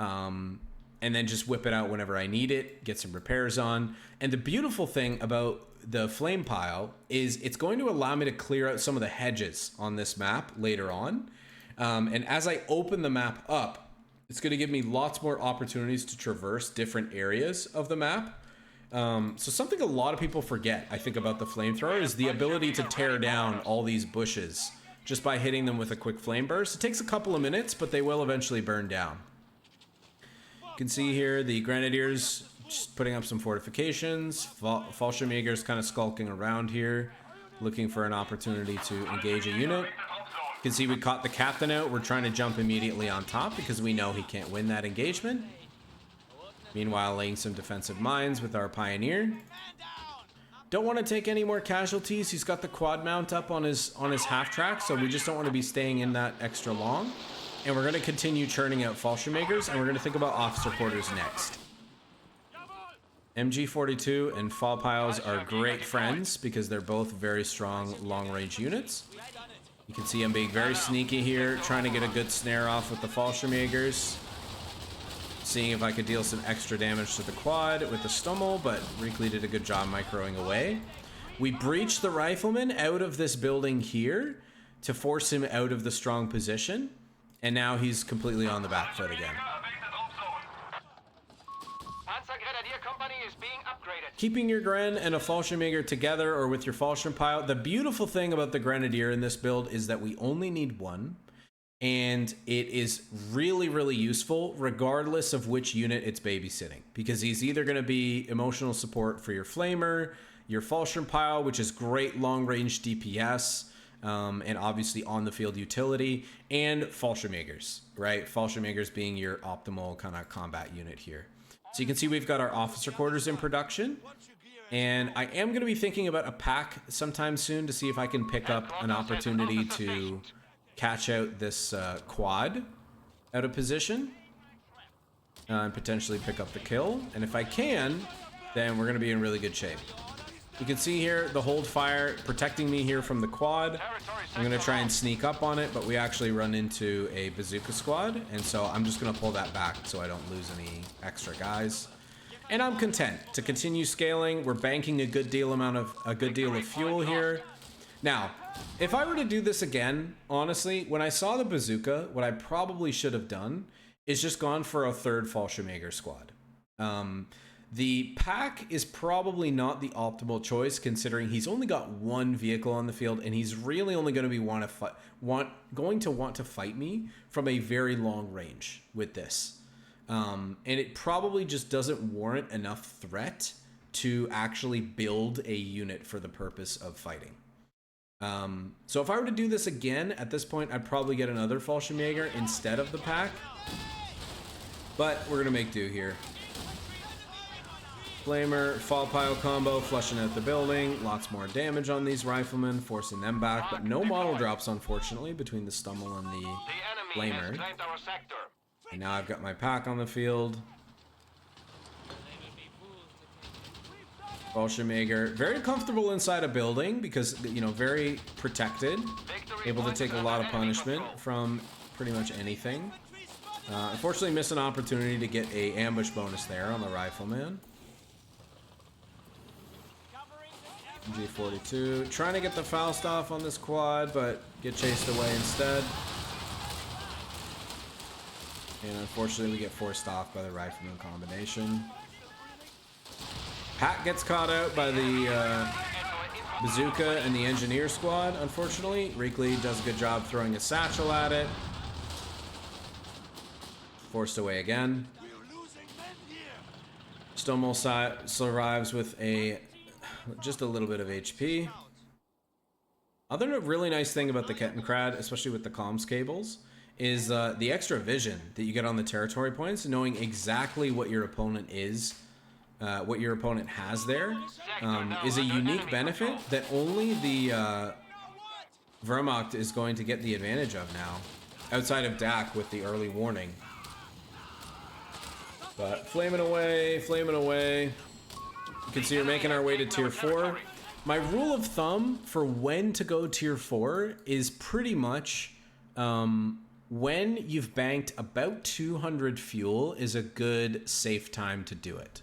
and then just whip it out whenever I need it, get some repairs on. And the beautiful thing about the flame pile is it's going to allow me to clear out some of the hedges on this map later on. And as I open the map up, it's going to give me lots more opportunities to traverse different areas of the map. So something a lot of people forget, I think, about the flamethrower is the ability to tear down all these bushes just by hitting them with a quick flame burst. It takes a couple of minutes, but they will eventually burn down. You can see here the Grenadiers just putting up some fortifications. Fallschirmjäger's kind of skulking around here, looking for an opportunity to engage a unit. You can see we caught the captain out. We're trying to jump immediately on top because we know he can't win that engagement. Meanwhile, laying some defensive mines with our Pioneer. Don't want to take any more casualties. He's got the quad mount up on his half track, so we just don't want to be staying in that extra long. And we're going to continue churning out Fallschirmjägers, and we're going to think about officer quarters next. MG42 and Fall Piles are great friends because they're both very strong long-range units. You can see I'm being very sneaky here, trying to get a good snare off with the Fallschirmjägers. Seeing if I could deal some extra damage to the quad with the Stummel, but Reekley did a good job microing away. We breached the rifleman out of this building here to force him out of the strong position, and now he's completely on the back foot again. Keeping your Gren and a Fallschirmjäger together or with your Fallschirmpile, the beautiful thing about the Grenadier in this build is that we only need one. And it is really, really useful regardless of which unit it's babysitting, because he's either going to be emotional support for your Flamer, your Fallschirmpile, which is great long-range DPS, and obviously on-the-field utility, and Fallschirmjägers, right? Fallschirmjägers being your optimal kind of combat unit here. So you can see we've got our officer quarters in production, and I am going to be thinking about a pack sometime soon to see if I can pick up an opportunity to catch out this quad out of position and potentially pick up the kill. And if I can, then we're going to be in really good shape. You can see here the hold fire protecting me here from the quad. I'm going to try and sneak up on it, but we actually run into a bazooka squad, and so I'm just going to pull that back so I don't lose any extra guys. And I'm content to continue scaling. We're banking a good deal of fuel here. Now, if I were to do this again, honestly, when I saw the bazooka, what I probably should have done is just gone for a third Fallschirmjager squad. The pack is probably not the optimal choice, considering he's only got one vehicle on the field, and he's really only going to be going to want to fight me from a very long range with this. And it probably just doesn't warrant enough threat to actually build a unit for the purpose of fighting. So if I were to do this again, at this point, I'd probably get another Fallschirmjager instead of the pack. But we're going to make do here. Flamer, fall pile combo, flushing out the building. Lots more damage on these riflemen, forcing them back, but no model drops, unfortunately, between the Stummel and the Flamer. And now I've got my pack on the field. Fallschirmjager, very comfortable inside a building because, you know, very protected. Able to take a lot of punishment from pretty much anything. Unfortunately, missed an opportunity to get a ambush bonus there on the rifleman. G42, trying to get the Falstaff on this quad, but get chased away instead. And unfortunately, we get forced off by the rifleman combination. Pat gets caught out by the bazooka and the engineer squad, unfortunately. Reekley does a good job throwing a satchel at it. Forced away again. Stummel survives with just a little bit of HP. Other really nice thing about the Kettenkrad, especially with the comms cables, is the extra vision that you get on the territory points, knowing exactly what your opponent is, what your opponent has there, is a unique benefit that only the Wehrmacht is going to get the advantage of now, outside of DAC with the early warning. But flaming away, flaming away. You can see we're making our way to tier 4. My rule of thumb for when to go tier 4 is pretty much when you've banked about 200 fuel is a good safe time to do it.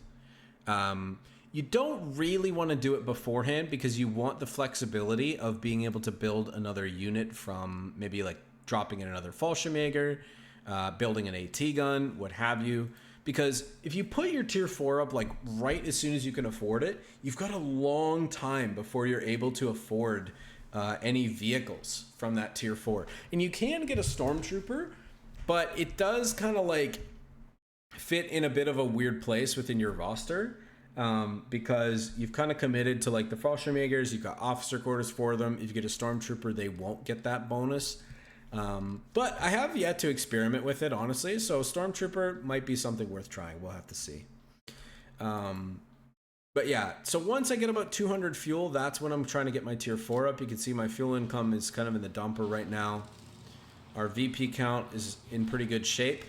You don't really want to do it beforehand because you want the flexibility of being able to build another unit from maybe like dropping in another Fallschirmjager, building an AT gun, what have you. Because if you put your tier 4 up like right as soon as you can afford it, you've got a long time before you're able to afford any vehicles from that tier 4. And you can get a Stormtrooper, but it does kind of like fit in a bit of a weird place within your roster, because you've kind of committed to like the Fallschirmjagers, you've got officer quarters for them. If you get a Stormtrooper, they won't get that bonus. But I have yet to experiment with it, honestly, so Stormtrooper might be something worth trying. We'll have to see. But yeah, so once I get about 200 fuel, that's when I'm trying to get my tier 4 up. You can see my fuel income is kind of in the dumper right now. Our VP count is in pretty good shape.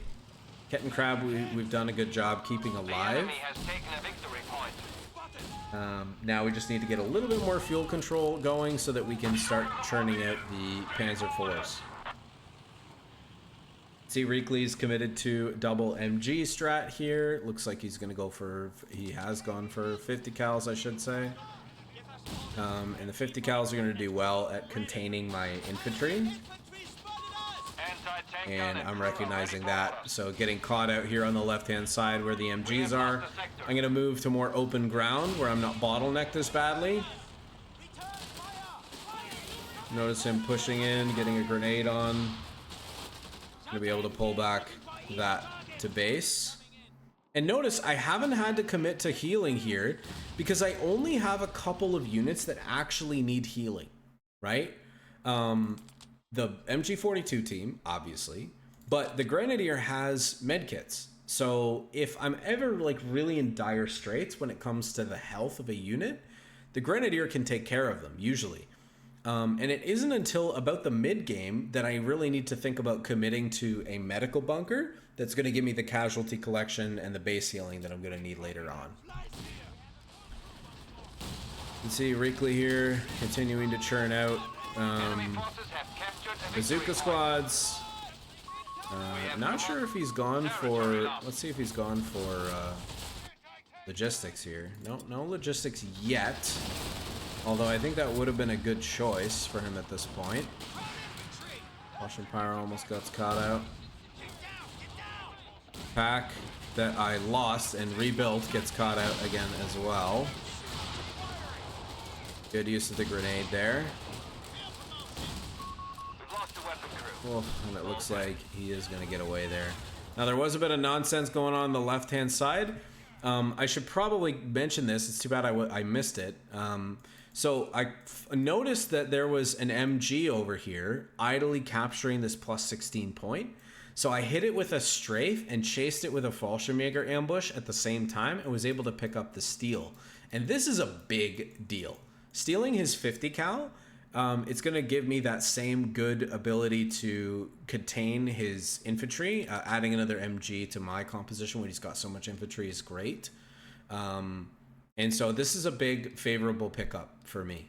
Kettenkrab, we've done a good job keeping alive. Now we just need to get a little bit more fuel control going so that we can start churning out the Panzer IVs. See, Reekley's committed to double MG strat here. Looks like he's going to go for, he has gone for 50 cals, I should say. And the 50 cals are going to do well at containing my infantry. And I'm recognizing that. So getting caught out here on the left-hand side where the MGs are. I'm going to move to more open ground where I'm not bottlenecked as badly. Notice him pushing in, getting a grenade on. Gonna be able to pull back that to base. And notice I haven't had to commit to healing here because I only have a couple of units that actually need healing, right? The MG42 team, obviously, but the Grenadier has medkits. So if I'm ever like really in dire straits when it comes to the health of a unit, the Grenadier can take care of them usually. And it isn't until about the mid game that I really need to think about committing to a medical bunker that's going to give me the casualty collection and the base healing that I'm going to need later on. You can see Reekley here continuing to churn out bazooka squads. Not sure if he's gone for, let's see if he's gone for logistics here. No logistics yet. Although I think that would have been a good choice for him at this point. Russian Pyro almost got caught out. Pack that I lost and rebuilt gets caught out again as well. Good use of the grenade there. Oh, and it looks like he is going to get away there. Now there was a bit of nonsense going on the left-hand side. I should probably mention this. It's too bad I missed it. So I noticed that there was an MG over here idly capturing this plus 16 point. So I hit it with a strafe and chased it with a Fallschirmjager ambush at the same time and was able to pick up the steal. And this is a big deal. Stealing his 50 cal, it's going to give me that same good ability to contain his infantry. Adding another MG to my composition when he's got so much infantry is great. And so this is a big favorable pickup for me.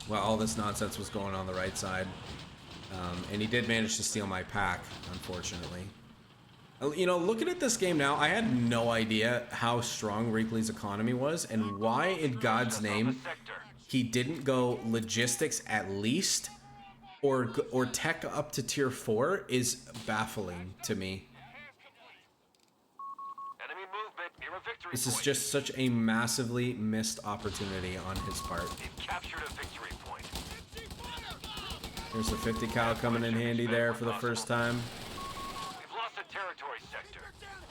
Well, all this nonsense was going on the right side. And he did manage to steal my pack, unfortunately. You know, looking at this game now, I had no idea how strong Reekley's economy was and why in God's name he didn't go logistics at least or tech up to tier 4 is baffling to me. This is just such a massively missed opportunity on his part. There's a 50 cal coming in handy there for the first time.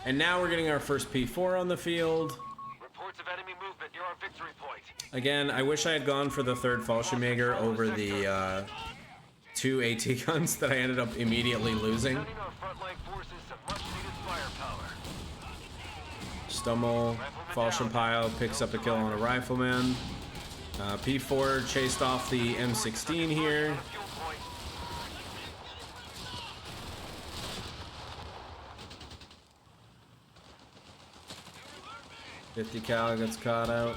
And now we're getting our first P4 on the field. Reports of enemy movement near our victory point. Again, I wish I had gone for the third Fallschirmjager over the 2 AT guns that I ended up immediately losing. Stummel, Fallschirmpioneer picks up a kill on a rifleman. P4 chased off the M16 here. .50 cal gets caught out.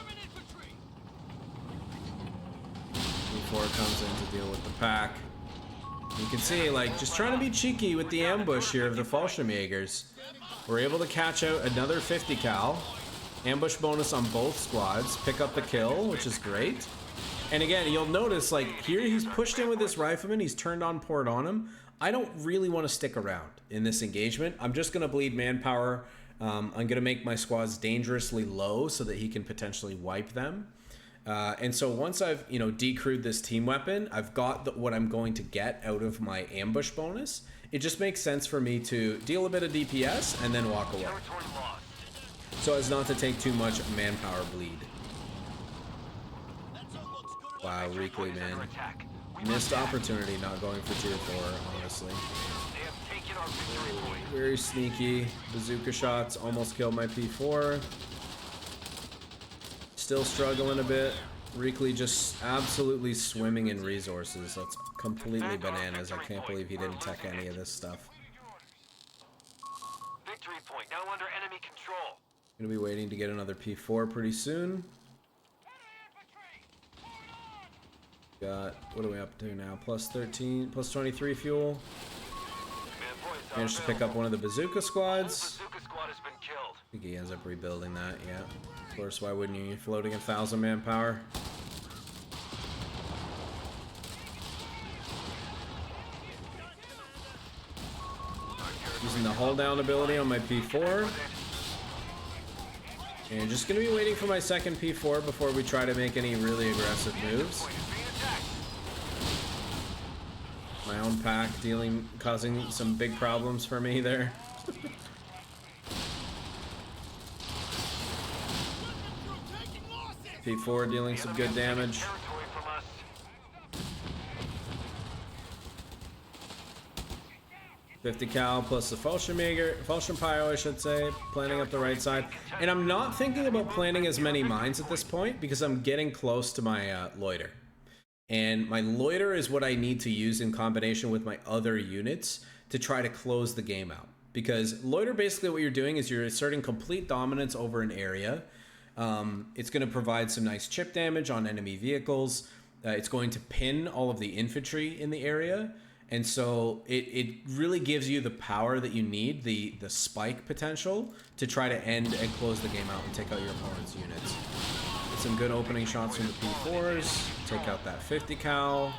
P4 comes in to deal with the pack. You can see, like, just trying to be cheeky with the ambush here of the Fallschirmjagers. We're able to catch out another 50 cal. Ambush bonus on both squads. Pick up the kill, which is great. And again, you'll notice, like, here he's pushed in with this rifleman. He's turned on port on him. I don't really want to stick around in this engagement. I'm just going to bleed manpower. I'm going to make my squads dangerously low so that he can potentially wipe them. And so once I've, you know, decrewed this team weapon, I've got what I'm going to get out of my ambush bonus. It just makes sense for me to deal a bit of DPS and then walk away, so as not to take too much manpower bleed. Wow, Reekley, man. Missed opportunity not going for tier 4, honestly. Very sneaky. Bazooka shots almost killed my P4. Still struggling a bit. Reekley just absolutely swimming in resources. That's completely bananas. I can't believe he didn't tech any of this stuff. Victory point now under enemy control. Gonna be waiting to get another P4 pretty soon. Got, what are we up to now? Plus 13, plus 23 fuel. Managed to pick up one of the bazooka squads. I think he ends up rebuilding that, yeah. Of course, why wouldn't you? You're floating 1,000 manpower. Using the hold down ability on my P4. And just gonna be waiting for my second P4 before we try to make any really aggressive moves. My own pack causing some big problems for me there. P4 dealing some good damage. .50 cal plus the Fallschirmpioneer, I should say, planting up the right side. And I'm not thinking about planting as many mines at this point because I'm getting close to my loiter. And my loiter is what I need to use in combination with my other units to try to close the game out. Because loiter, basically what you're doing is you're asserting complete dominance over an area. It's going to provide some nice chip damage on enemy vehicles. It's going to pin all of the infantry in the area. And so it really gives you the power that you need, the spike potential, to try to end and close the game out and take out your opponent's units. Some good opening shots from the P4s. Take out that 50 cal.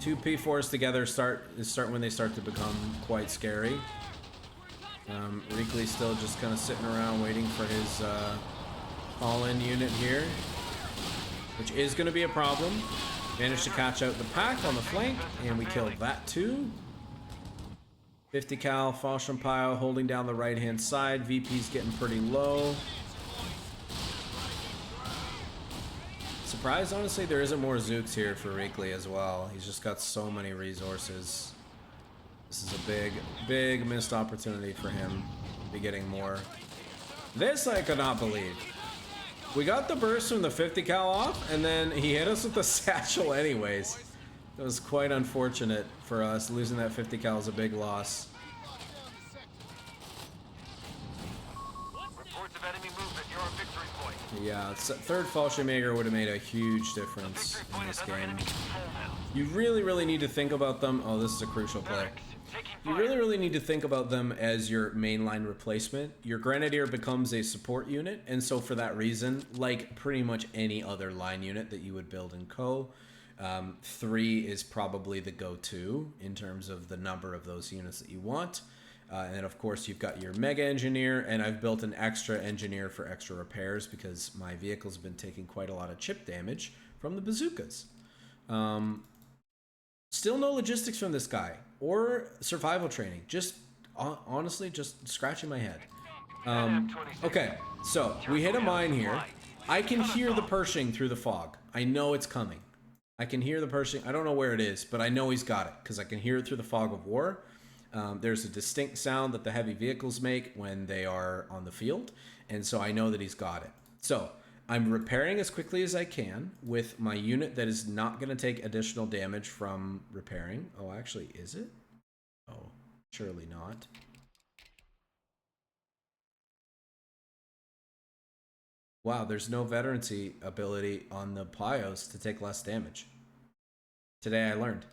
Two P4s together start when they start to become quite scary. Reekley still just kind of sitting around waiting for his all-in unit here, which is going to be a problem. Managed to catch out the pack on the flank, and we killed that too. 50 cal, Fallschirmpioneer holding down the right-hand side. VP's getting pretty low. surprised, honestly, there isn't more Zooks here for Reekley as well. He's just got so many resources. This is a big, big missed opportunity for him to be getting more. This I could not believe. We got the burst from the 50 cal off, and then he hit us with the satchel anyways. It was quite unfortunate for us. Losing that 50 cal is a big loss. Reports of enemy movement near our victory point. Yeah, third Fallschirmjager would have made a huge difference in this game. You really, really need to think about them. Oh, this is a crucial play. You really need to think about them as your mainline replacement. Your Grenadier becomes a support unit, and so for that reason, like pretty much any other line unit that you would build in Co, 3 is probably the go-to in terms of the number of those units that you want. And then, of course, you've got your Mega Engineer, and I've built an extra Engineer for extra repairs because my vehicle's been taking quite a lot of chip damage from the bazookas. Still no logistics from this guy or survival training. Just honestly, just scratching my head. Okay, so we hit a mine here. I can hear the Pershing through the fog. I know it's coming. I can hear the Pershing. I don't know where it is, but I know he's got it because I can hear it through the fog of war. There's a distinct sound that the heavy vehicles make when they are on the field, and so I know that he's got it. So I'm repairing as quickly as I can with my unit that is not going to take additional damage from repairing. Oh, actually, is it? Oh, surely not. Wow, there's no veterancy ability on the Pios to take less damage. Today I learned.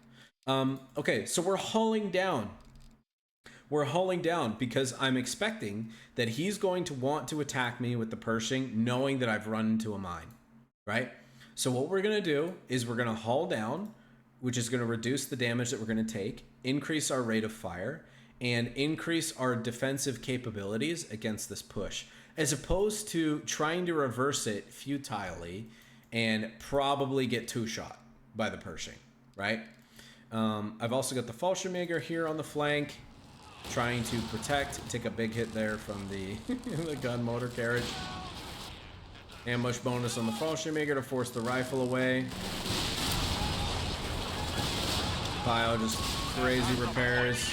Okay, so we're hulling down. We're hulling down because I'm expecting that he's going to want to attack me with the Pershing, knowing that I've run into a mine, right? So what we're going to do is we're going to hull down, which is going to reduce the damage that we're going to take, increase our rate of fire, and increase our defensive capabilities against this push, as opposed to trying to reverse it futilely and probably get two-shot by the Pershing, right? I've also got the Fallschirmjager here on the flank, trying to protect, take a big hit there from the, the gun motor carriage. Ambush bonus on the Fallschirmjager to force the rifle away. Pio just crazy repairs.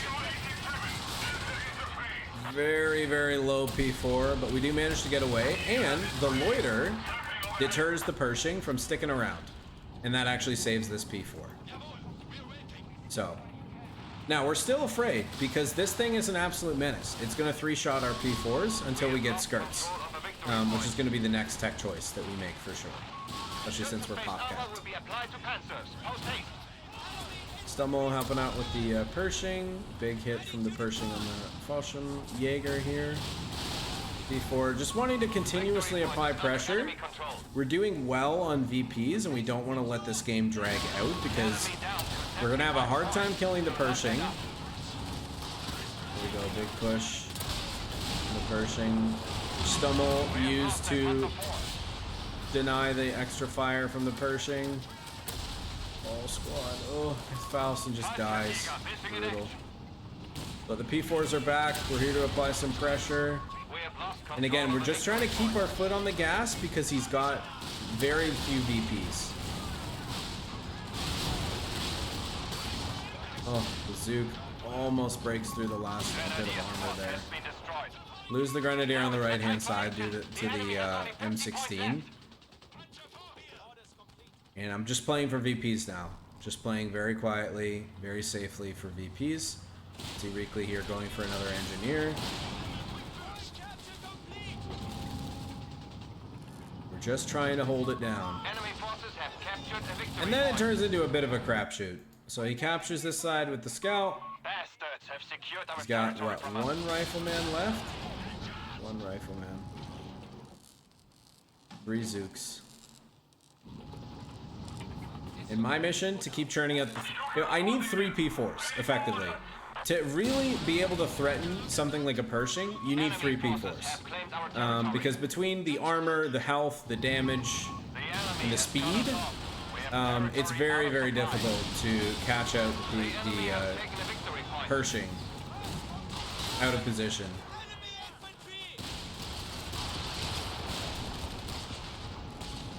Very, very low P4, but we do manage to get away. And the loiter deters the Pershing from sticking around. And that actually saves this P4. So, now we're still afraid because this thing is an absolute menace. It's going to three-shot our P4s until we get skirts, which is going to be the next tech choice that we make for sure, especially since we're pop-capped. Stummel helping out with the Pershing. Big hit from the Pershing on the Fallschirmjager here. P4, just wanting to continuously apply pressure. We're doing well on VPs, and we don't want to let this game drag out because we're going to have a hard time killing the Pershing. There we go, big push. The Pershing. Stummel used to deny the extra fire from the Pershing. All squad. Oh, Faustin just dies. Brutal. But the P4s are back. We're here to apply some pressure. And again, we're just trying to keep our foot on the gas because he's got very few VPs. Oh, the Zook almost breaks through the last bit of armor there. Lose the Grenadier on the right-hand side due to the M16. And I'm just playing for VPs now. Just playing very quietly, very safely for VPs. See Reekley here going for another engineer. We're just trying to hold it down. And then it turns into a bit of a crapshoot. So he captures this side with the scout. He's got, what, one rifleman left? One rifleman. 3 Zooks. In my mission, to keep churning out the... I need 3 P4s, effectively. To really be able to threaten something like a Pershing, you need 3 P4s. Because between the armor, the health, the damage, and the speed, it's very, very difficult to catch out the Pershing out of position.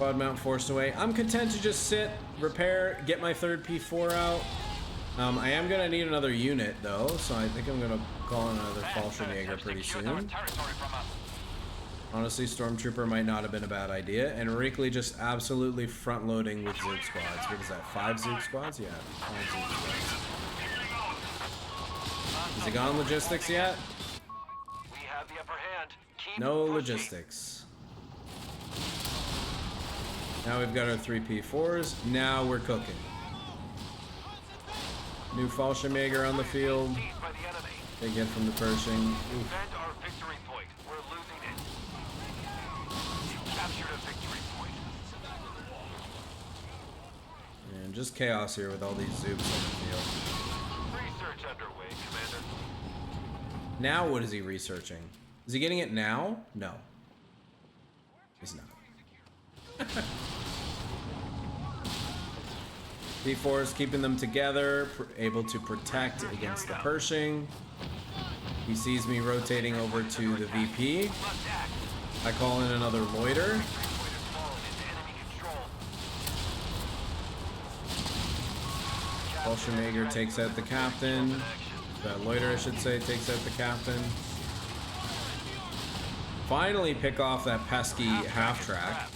Squad mount forced away. I'm content to just sit, repair, get my third P4 out. I am gonna need another unit though, so I think I'm gonna call in another Fallschirmjager pretty soon. Honestly, Stormtrooper might not have been a bad idea, and Wrigley just absolutely front-loading with Zook squads. What is that, 5 Zook squads? Yeah, 5 Zook squads. Has he gone logistics yet? We have the upper hand. Keep No pushing. logistics. Now we've got our 3 P4s. Now we're cooking. New Fallschirmjager on the field. Seized by the enemy. Big hit from the Pershing. Oof. Defend our victory point. We're losing it. You captured a victory point. And just chaos here with all these Zoops on the field. Research underway, Commander. Now what is he researching? Is he getting it now? No. He's not. P4 is keeping them together, able to protect against the Pershing. He sees me rotating over to the VP. I call in another loiter. Fallschirmjager takes out the captain. That loiter, I should say, takes out the captain. Finally pick off that pesky half-track.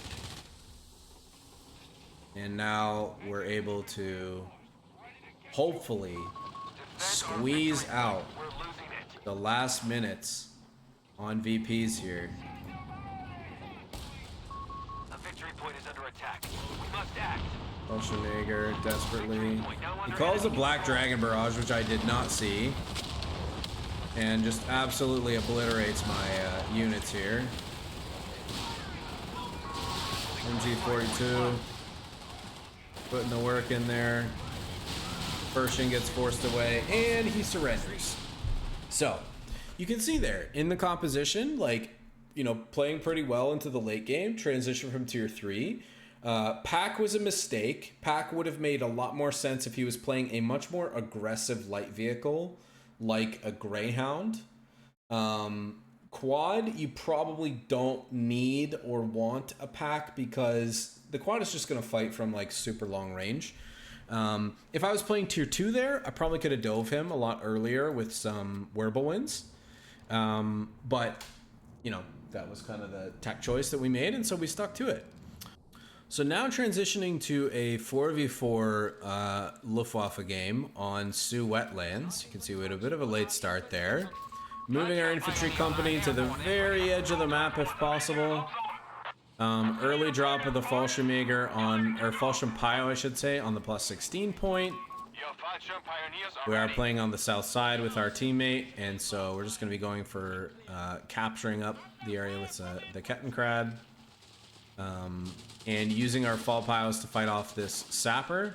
And now we're able to hopefully squeeze out the last minutes on VPs here. A victory point is under attack. We must act. Fallschirmjager desperately. He calls a Black Dragon Barrage, which I did not see. And just absolutely obliterates my units here. MG42. Putting the work in there. Pershing gets forced away, and he surrenders. So, you can see there, in the composition, like, you know, playing pretty well into the late game, transition from tier 3. Pack was a mistake. Pack would have made a lot more sense if he was playing a much more aggressive light vehicle, like a Greyhound. Quad, you probably don't need or want a Pack because the Quad is just going to fight from like super long range. If I was playing tier 2 there, I probably could have dove him a lot earlier with some Whirlwinds. But, you know, that was kind of the tech choice that we made, and so we stuck to it. So now transitioning to a 4v4 Luftwaffe game on Sioux Wetlands. You can see we had a bit of a late start there. Moving our infantry company to the very edge of the map if possible. Early drop of the Fallschirmjager on, or Fallschirmpio I should say, on the +16 point. Your Fallschirmpioneers are We are ready. playing on the south side with our teammate, and so we're just going to be going for capturing up the area with the Kettenkrad. And using our fall piles to fight off this sapper.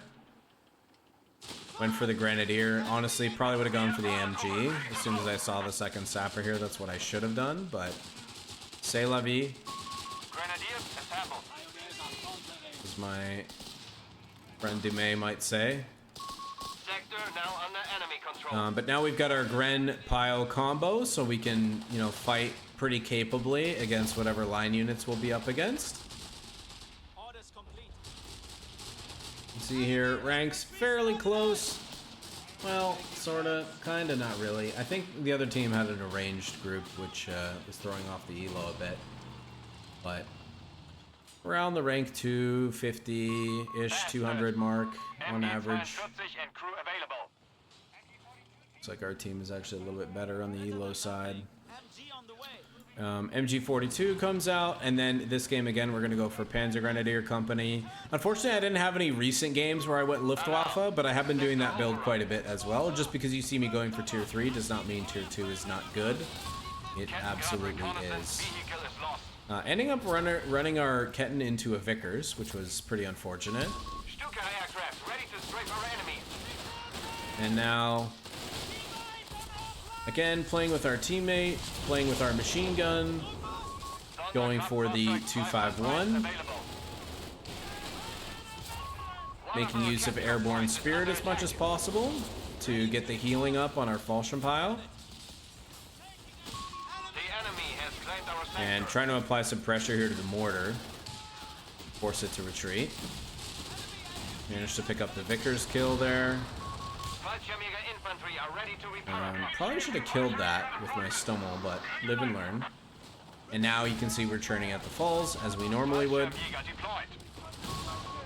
Went for the Grenadier. Honestly, probably would have gone for the MG. As soon as I saw the second sapper here, that's what I should have done, but c'est la vie, Grenadiers assembled. as my friend Dumais might say. Sector now under enemy control. But now we've got our Gren pile combo, so we can, you know, fight pretty capably against whatever line units we'll be up against. See here, ranks fairly close. Well, sorta, kinda, not really. I think the other team had an arranged group, which was throwing off the elo a bit. But around the rank 250-ish, 200 mark on average. And crew available. Looks like our team is actually a little bit better on the elo side. MG42 comes out, and then this game again we're gonna go for Panzer Grenadier Company. Unfortunately, I didn't have any recent games where I went Luftwaffe, but I have been doing that build quite a bit as well. Just because you see me going for tier 3 does not mean tier 2 is not good. It absolutely is. Ending up running our Ketten into a Vickers, which was pretty unfortunate. Stuka aircraft ready to strafe our enemies. And now, again, playing with our teammate, playing with our machine gun, going for the 251, making use of Airborne Spirit as much as possible to get the healing up on our Fallschirmpile, The enemy has claimed our sector. and trying to apply some pressure here to the mortar. force it to retreat. Managed to pick up the Vickers kill there. Fallschirmjager infantry are ready to repel. Probably should have killed that with my Stummel, but live and learn. And now you can see we're churning at the falls, as we normally would. Fallschirmjäger deployed.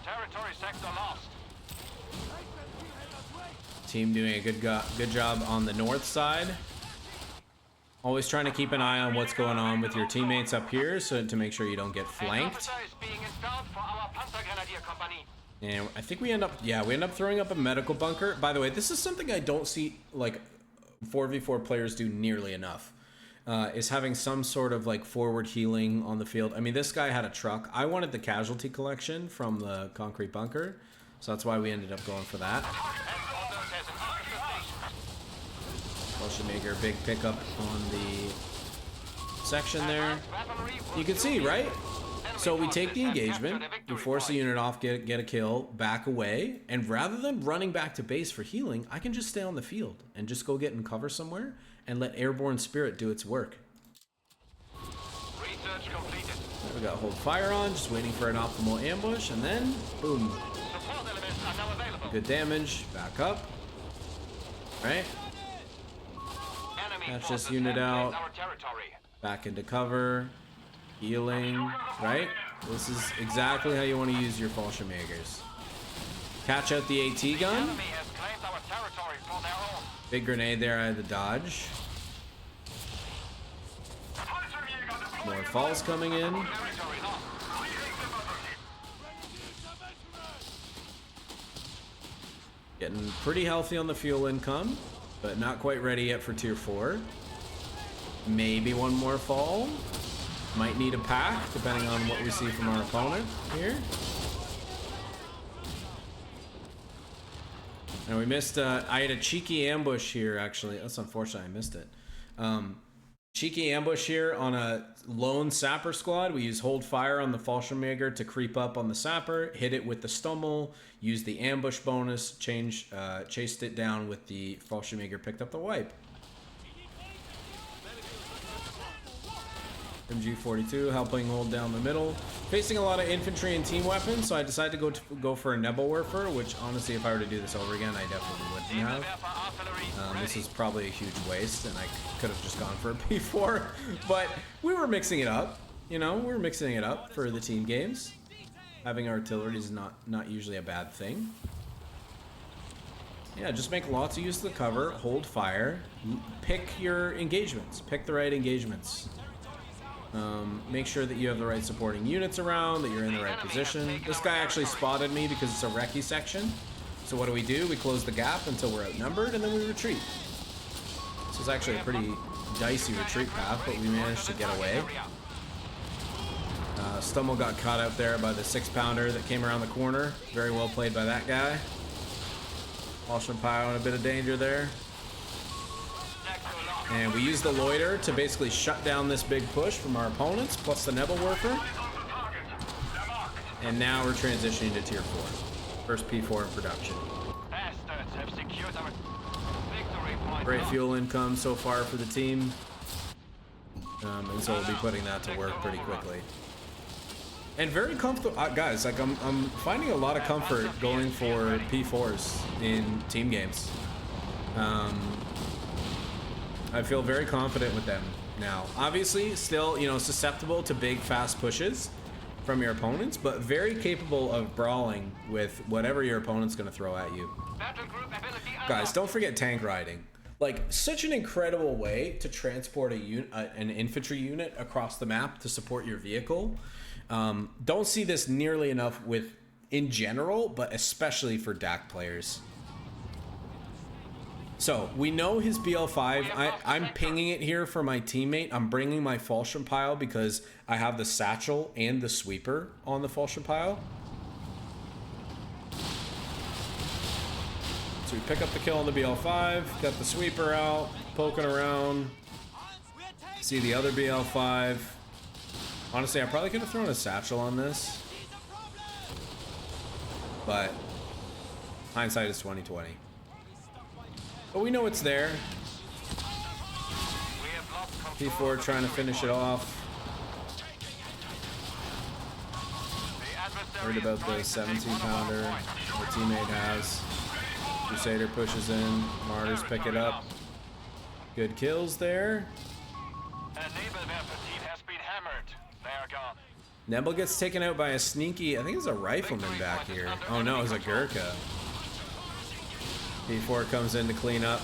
Territory sector lost. Team doing a good job on the north side. Always trying to keep an eye on what's going on with your teammates up here, so to make sure you don't get An flanked. officer is being installed for our Panzergrenadier company. And I think we end up throwing up a medical bunker. By the way, this is something I don't see like 4v4 players do nearly enough. Is having some sort of like forward healing on the field. I mean, this guy had a truck. I wanted the casualty collection from the concrete bunker, so that's why we ended up going for that. Fallschirmjager, big pickup on the section there. You can see, right? So we take the engagement, we force the unit off, get a kill, back away, and rather than running back to base for healing, I can just stay on the field and just go get in cover somewhere and let Airborne Spirit do its work. Research completed. We got hold fire on, just waiting for an optimal ambush, and then boom. Support elements are now available. Good damage, back up. Right? Enemy Catch this forces unit have out. claimed our territory. Back into cover. Healing, right? This is exactly how you want to use your Fallschirmjägers. Catch out the AT gun. Enemy has claimed our territory for their own. Big grenade there, I had to dodge. More falls coming in. Territory lost. Getting pretty healthy on the fuel income, but not quite ready yet for tier 4. Maybe one more fall. Might need a pack, depending on what we see from our opponent here. And we missed, I had a cheeky ambush here, actually. That's unfortunate, I missed it. Cheeky ambush here on a lone sapper squad. We use hold fire on the Fallschirmjäger to creep up on the sapper, hit it with the Stummel, use the ambush bonus, chased it down with the Fallschirmjäger, picked up the wipe. MG42 helping hold down the middle. Facing a lot of infantry and team weapons, so I decided to go for a Nebelwerfer, which honestly, if I were to do this over again, I definitely wouldn't have. This is probably a huge waste, and I could have just gone for a P4, but we were mixing it up. You know, we were mixing it up for the team games. Having artillery is not usually a bad thing. Yeah, just make lots of use of the cover, hold fire, pick your engagements, pick the right engagements. Make sure that you have the right supporting units around, that you're in the right position. This guy actually spotted me because it's a recce section. So what do? We close the gap until we're outnumbered, and then we retreat. This is actually a pretty dicey retreat path, but we managed to get away. Stummel got caught out there by the 6-pounder that came around the corner. Very well played by that guy. Fallschirmpioneer in a bit of danger there. And we use the loiter to basically shut down this big push from our opponents, plus the Nebelwerfer. And now we're transitioning to tier 4. First P4 in production. Bastards have secured our victory point. Great fuel income so far for the team. And so we'll be putting that to work pretty quickly. And very comfortable, guys, like I'm finding a lot of comfort going for P4s in team games. I feel very confident with them now. Obviously, still, you know, susceptible to big, fast pushes from your opponents, but very capable of brawling with whatever your opponent's going to throw at you. Battlegroup ability Guys, don't forget tank riding. Like, such an incredible way to transport an infantry unit across the map to support your vehicle. Don't see this nearly enough in general, but especially for DAC players. So, we know his BL5. I'm pinging it here for my teammate. I'm bringing my Fallschirmpile because I have the satchel and the sweeper on the Fallschirmpile. So we pick up the kill on the BL5, got the sweeper out, poking around. See the other BL5. Honestly, I probably could have thrown a satchel on this. But hindsight is 20/20. But we know it's there. P4 trying to finish it off. Worried about the 17 pounder our teammate has. Crusader pushes in. Martyrs pick it up. Good kills there. Nebel gets taken out by a sneaky, I think it's a rifleman back here. Oh no, it's a Gurkha. P4 comes in to clean up.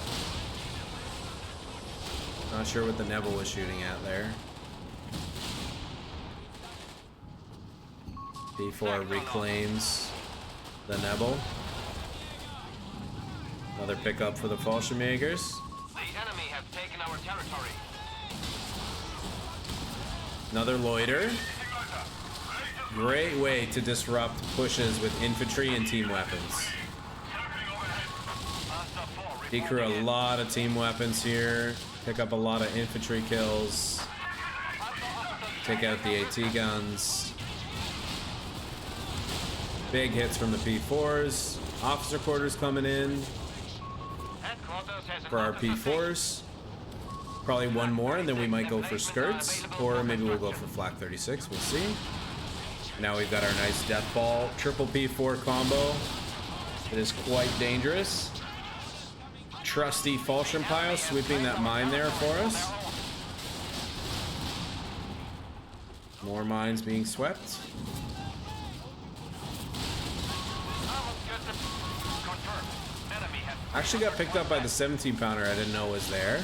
Not sure what the Nebel was shooting at there. P4 reclaims the Nebel. Another pickup for the Fallschirmjagers. The enemy have taken our territory. Another loiter. Great way to disrupt pushes with infantry and team weapons. Decrew a lot of team weapons here. Pick up a lot of infantry kills. Take out the AT guns. Big hits from the P4s. Officer quarters coming in for our P4s. Probably one more and then we might go for skirts. Or maybe we'll go for flak 36. We'll see. Now we've got our nice death ball. Triple P4 combo. It is quite dangerous. Trusty Fallschirmpioneer sweeping that mine there for us. More mines being swept. Actually got picked up by the 17 pounder I didn't know was there.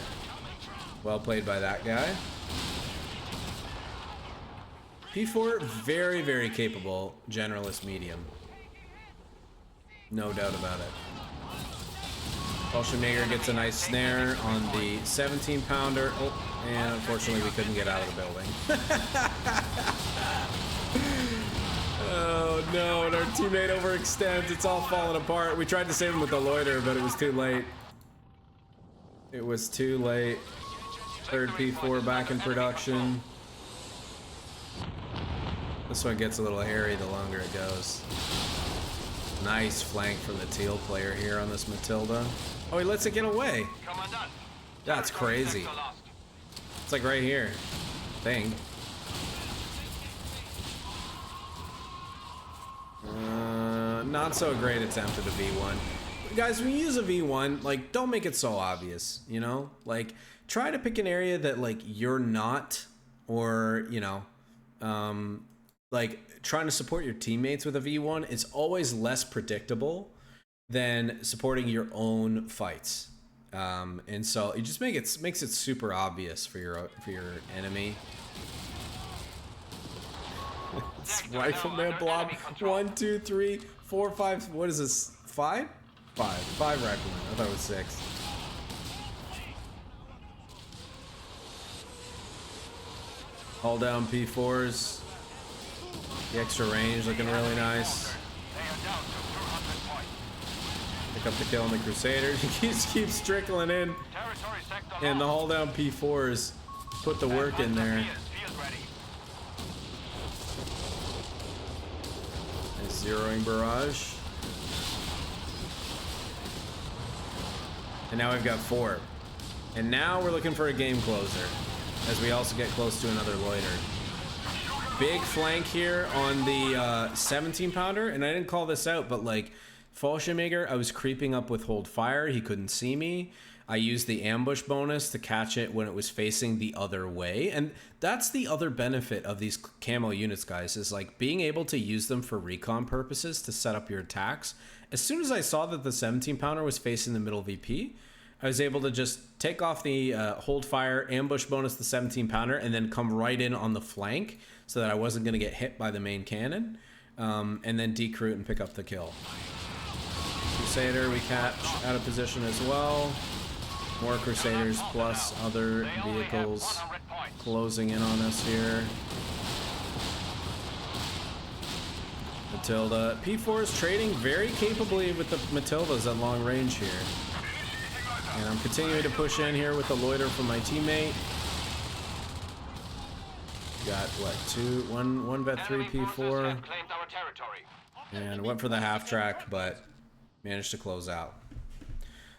Well played by that guy. P4, very, very capable generalist medium. No doubt about it. Fallschirmjager gets a nice snare on the 17 pounder. Oh, and unfortunately we couldn't get out of the building. Oh no, and our teammate overextends. It's all falling apart. We tried to save him with the loiter, but it was too late. It was too late. Third P4 back in production. This one gets a little hairy the longer it goes. Nice flank from the teal player here on this Matilda. Oh, he lets it get away. That's crazy. It's like right here. Thing. Not so great attempt at a V1. Guys, when you use a V1, like, don't make it so obvious, you know? Like, try to pick an area that, like, you're not, or, you know, like, trying to support your teammates with a V1 is always less predictable than supporting your own fights. And so it just makes it super obvious for your enemy. It's Rifleman blob. 1, 2, 3, 4, 5. What is this? 5? 5 Riflemen. I thought it was 6. All down P4s. The extra range looking really nice. Pick up the kill on the Crusaders. He keeps trickling in. And the haul down P4s put the work in there. Nice zeroing barrage. And now we've got 4. And now we're looking for a game closer, as we also get close to another loiter. Big flank here on the 17 pounder, and I didn't call this out, but like Fallschirmjager, I was creeping up with hold fire. He couldn't see me. I used the ambush bonus to catch it when it was facing the other way. And that's the other benefit of these camo units, guys, is like being able to use them for recon purposes to set up your attacks. As soon as I saw that the 17 pounder was facing the middle VP, I was able to just take off the hold fire, ambush bonus the 17 pounder, and then come right in on the flank so that I wasn't going to get hit by the main cannon, and then decrew it and pick up the kill. Crusader we catch out of position as well. More Crusaders plus other vehicles closing in on us here. Matilda. P4 is trading very capably with the Matildas at long range here. And I'm continuing to push in here with the loiter from my teammate. Got what, one vet 3 P4. And went for the half track, but managed to close out.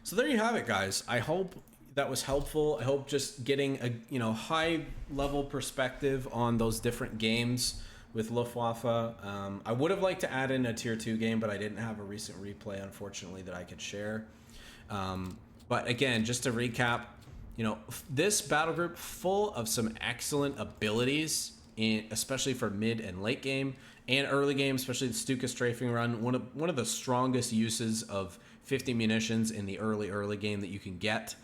So there you have it, guys. I hope that was helpful. I hope just getting a high level perspective on those different games with Luftwaffe. I would have liked to add in a tier 2 game, but I didn't have a recent replay, unfortunately, that I could share. But again, just to recap, you know, this battle group full of some excellent abilities, especially for mid and late game and early game, especially the Stuka strafing run. One of the strongest uses of 50 munitions in the early game that you can get.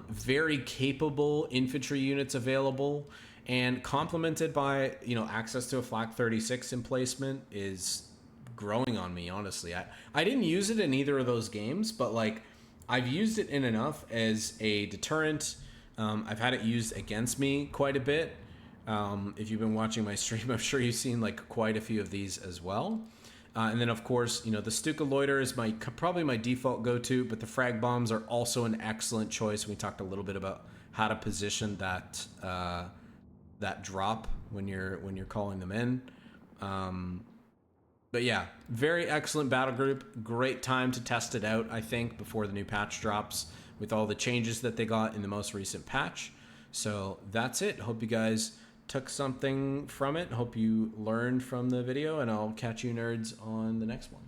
Very capable infantry units available, and complemented by, you know, access to a Flak 36 emplacement is growing on me, honestly. I didn't use it in either of those games, but like I've used it in enough as a deterrent. I've had it used against me quite a bit. If you've been watching my stream, I'm sure you've seen like quite a few of these as well. And then, of course, you know, the Stuka Loiter is probably my default go-to, but the frag bombs are also an excellent choice. We talked a little bit about how to position that drop when you're calling them in. But yeah, very excellent battle group. Great time to test it out, I think, before the new patch drops with all the changes that they got in the most recent patch. So that's it. Hope you guys took something from it. Hope you learned from the video, and I'll catch you nerds on the next one.